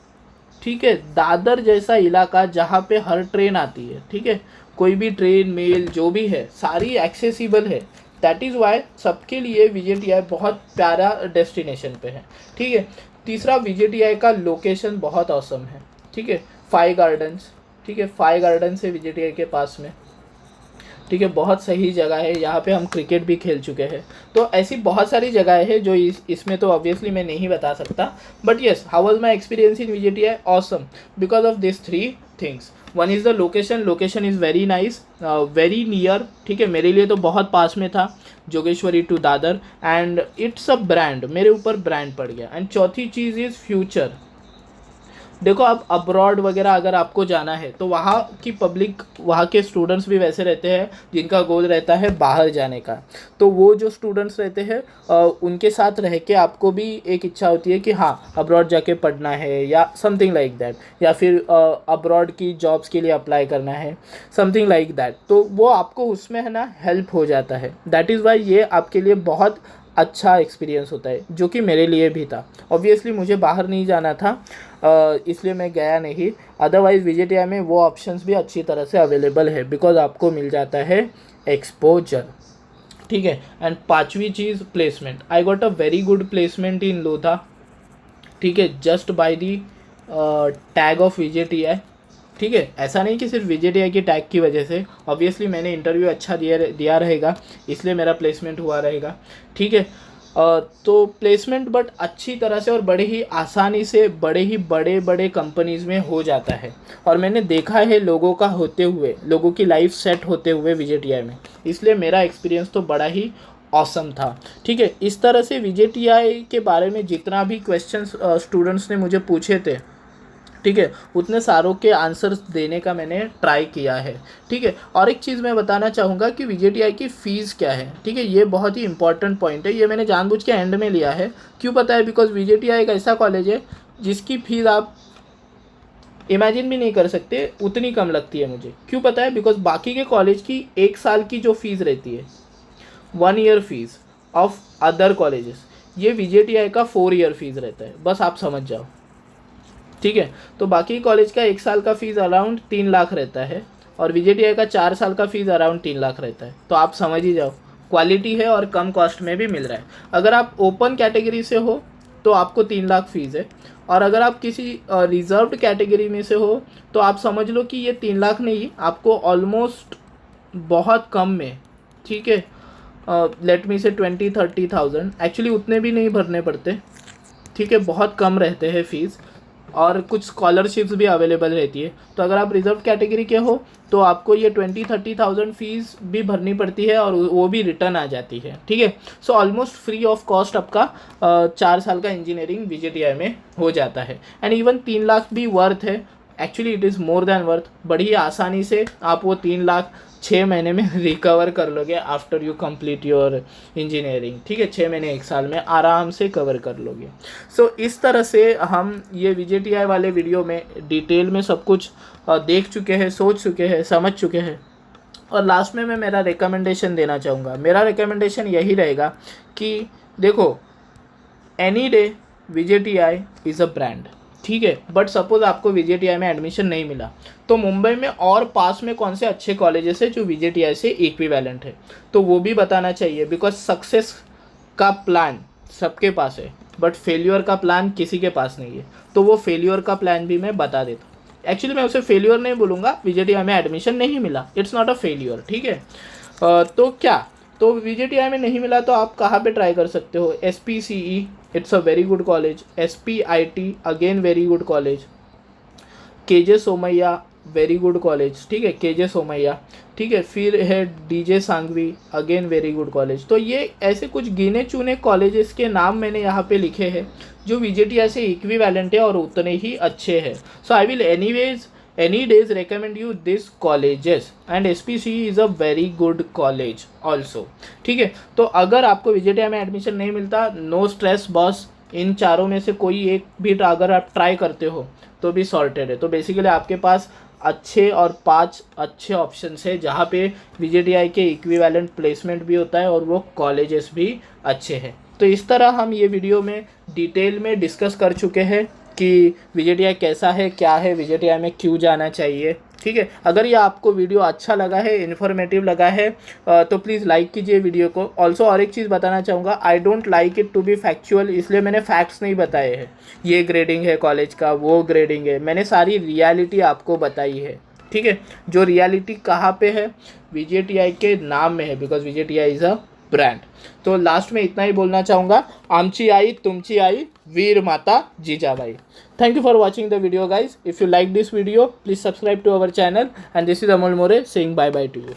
[SPEAKER 1] ठीक है, दादर जैसा इलाका जहाँ पे हर ट्रेन आती है, ठीक है, कोई भी ट्रेन, मेल जो भी है सारी एक्सेसिबल है। दैट इज़ वाई सबके लिए VJTI बहुत प्यारा डेस्टिनेशन पे है, ठीक है। तीसरा, VJTI का लोकेशन बहुत ऑसम है, ठीक है। 5 गार्डन्स, ठीक है, 5 गार्डन्स है VJTI के पास में, ठीक है, बहुत सही जगह है। यहाँ पे हम क्रिकेट भी खेल चुके हैं। तो ऐसी बहुत सारी जगह है जो इसमें तो ऑब्वियसली मैं नहीं बता सकता, but yes, how was my experience in VJTI? Awesome, because of this 3 things. One is the location is very nice, very near, ठीक है, मेरे लिए तो बहुत पास में था, Jogeshwari to Dadar, and it's a brand, मेरे ऊपर ब्रांड पड़ गया। एंड चौथी चीज़ इज़ फ्यूचर। देखो आप अब्रॉड वगैरह अगर आपको जाना है तो वहाँ की पब्लिक, वहाँ के स्टूडेंट्स भी वैसे रहते हैं जिनका गोल रहता है बाहर जाने का। तो वो जो स्टूडेंट्स रहते हैं उनके साथ रह के आपको भी एक इच्छा होती है कि हाँ अब्रॉड जाके पढ़ना है या समथिंग लाइक दैट, या फिर अब्रॉड की जॉब्स के लिए अप्लाई करना है, समथिंग लाइक दैट। तो वो आपको उसमें है ना हेल्प हो जाता है। दैट इज़ वाई ये आपके लिए बहुत अच्छा एक्सपीरियंस होता है, जो कि मेरे लिए भी था। ऑब्वियसली मुझे बाहर नहीं जाना था, इसलिए मैं गया नहीं। अदरवाइज़ VJTI में वो ऑप्शंस भी अच्छी तरह से अवेलेबल है, बिकॉज आपको मिल जाता है एक्सपोजर, ठीक है। एंड पांचवी चीज़ placement. I got a very good placement in Lodha, ठीक है, just by the tag of VJTI, ठीक है। ऐसा नहीं कि सिर्फ VJTI की टैग की वजह से, ऑब्वियसली मैंने इंटरव्यू अच्छा दिया रहेगा इसलिए मेरा प्लेसमेंट हुआ रहेगा, ठीक है। तो प्लेसमेंट बट अच्छी तरह से और बड़े ही आसानी से बड़े बड़े कंपनीज़ में हो जाता है। और मैंने देखा है लोगों का होते हुए, लोगों की लाइफ सेट होते हुए VJTI में, इसलिए मेरा एक्सपीरियंस तो बड़ा ही ऑसम था, ठीक है। इस तरह से VJTI के बारे में जितना भी क्वेश्चंस स्टूडेंट्स ने मुझे पूछे थे, ठीक है, उतने सारों के आंसर्स देने का मैंने ट्राई किया है, ठीक है। और एक चीज़ मैं बताना चाहूँगा कि VJTI की फ़ीस क्या है, ठीक है। ये बहुत ही इंपॉर्टेंट पॉइंट है, ये मैंने जानबूझ के एंड में लिया है। क्यों पता है? बिकॉज VJTI एक ऐसा कॉलेज है जिसकी फ़ीस आप इमेजिन भी नहीं कर सकते, उतनी कम लगती है मुझे। क्यों पता है? बिकॉज बाकी के कॉलेज की 1 साल की जो फ़ीस रहती है, 1 year fees of other colleges, ये VJTI का 4 ईयर फीस रहता है, बस आप समझ जाओ, ठीक है। तो बाकी कॉलेज का 1 साल का फ़ीस अराउंड 3 लाख रहता है और VJTI का 4 साल का फ़ीस अराउंड 3 लाख रहता है। तो आप समझ ही जाओ, क्वालिटी है और कम कॉस्ट में भी मिल रहा है। अगर आप ओपन कैटेगरी से हो तो आपको 3 लाख फ़ीस है, और अगर आप किसी रिजर्व्ड कैटेगरी में से हो तो आप समझ लो कि ये 3 लाख नहीं, आपको ऑलमोस्ट बहुत कम में, ठीक है, लेट मी से 20-30,000, एक्चुअली उतने भी नहीं भरने पड़ते, ठीक है, बहुत कम रहते हैं फ़ीस। और कुछ स्कॉलरशिप्स भी अवेलेबल रहती है। तो अगर आप रिजर्व कैटेगरी के हो तो आपको ये 20-30,000 फ़ीस भी भरनी पड़ती है और वो भी रिटर्न आ जाती है, ठीक है। So almost free of cost आपका 4 साल का इंजीनियरिंग VJTI में हो जाता है। एंड इवन 3 लाख भी वर्थ है, actually it is more than worth. बड़ी आसानी से आप वो 3 लाख 6 महीने में रिकवर कर लोगे after you complete your engineering, ठीक है। 6 महीने 1 साल में आराम से कवर कर लोगे। सो इस तरह से हम ये VJTI वाले वीडियो में डिटेल में सब कुछ देख चुके हैं, सोच चुके हैं, समझ चुके हैं। और लास्ट में मैं मेरा रिकमेंडेशन देना चाहूँगा। मेरा रिकमेंडेशन यही रहेगा कि देखो, any day VJTI is a brand, ठीक है। बट सपोज आपको VJTI में एडमिशन नहीं मिला तो मुंबई में और पास में कौन से अच्छे कॉलेजेस है जो VJTI से इक्विवेलेंट है, तो वो भी बताना चाहिए। बिकॉज सक्सेस का प्लान सबके पास है बट फेल्यूर का प्लान किसी के पास नहीं है। तो वो फेल्यूर का प्लान भी मैं बता देता हूँ। एक्चुअली मैं उसे फेल्यूर नहीं बोलूँगा, VJTI में एडमिशन नहीं मिला, इट्स नॉट अ फेल्यूर, ठीक है। तो क्या, तो VJTI में नहीं मिला तो आप कहाँ पे ट्राई कर सकते हो? SPCE, it's a very good college. SPIT again very good college. KJ Somaiya very good college, ठीक है, KJ सोमैया, ठीक है। फिर है DJ Sanghvi again very good college. तो ये ऐसे कुछ गिने चुने कॉलेजेस के नाम मैंने यहाँ पे लिखे हैं जो VJTI से इक्विवेलेंट है और उतने ही अच्छे हैं। So I will any days recommend you this colleges and SPCE is a very good college also, ठीक है। तो अगर आपको VJTI में एडमिशन नहीं मिलता, नो स्ट्रेस बॉस, इन चारों में से कोई एक भी अगर आप ट्राई करते हो तो भी सॉर्टेड है। तो बेसिकली आपके पास अच्छे और 5 अच्छे ऑप्शंस है जहाँ पे VJTI के इक्विवेलेंट प्लेसमेंट भी होता है और वो कॉलेजेस भी अच्छे हैं। तो इस तरह हम ये वीडियो में डिटेल में डिस्कस कर चुके हैं कि VJTI कैसा है, क्या है, VJTI में क्यों जाना चाहिए, ठीक है। अगर ये आपको वीडियो अच्छा लगा है, इन्फॉर्मेटिव लगा है, तो प्लीज़ लाइक कीजिए वीडियो को। ऑल्सो और एक चीज़ बताना चाहूँगा, I don't like it to be factual, इसलिए मैंने फैक्ट्स नहीं बताए हैं, ये ग्रेडिंग है कॉलेज का, वो ग्रेडिंग है, मैंने सारी रियलिटी आपको बताई है, ठीक है। जो रियलिटी कहाँ पे है? VJTI के नाम में है, because VJTI is a brand. तो लास्ट में इतना ही बोलना चाहूँगा, आमची आई तुमची आई वीर माता Jijabai. Thank you for watching the video guys. If you like this video, please subscribe to our channel, and this is Amol More saying bye bye to you.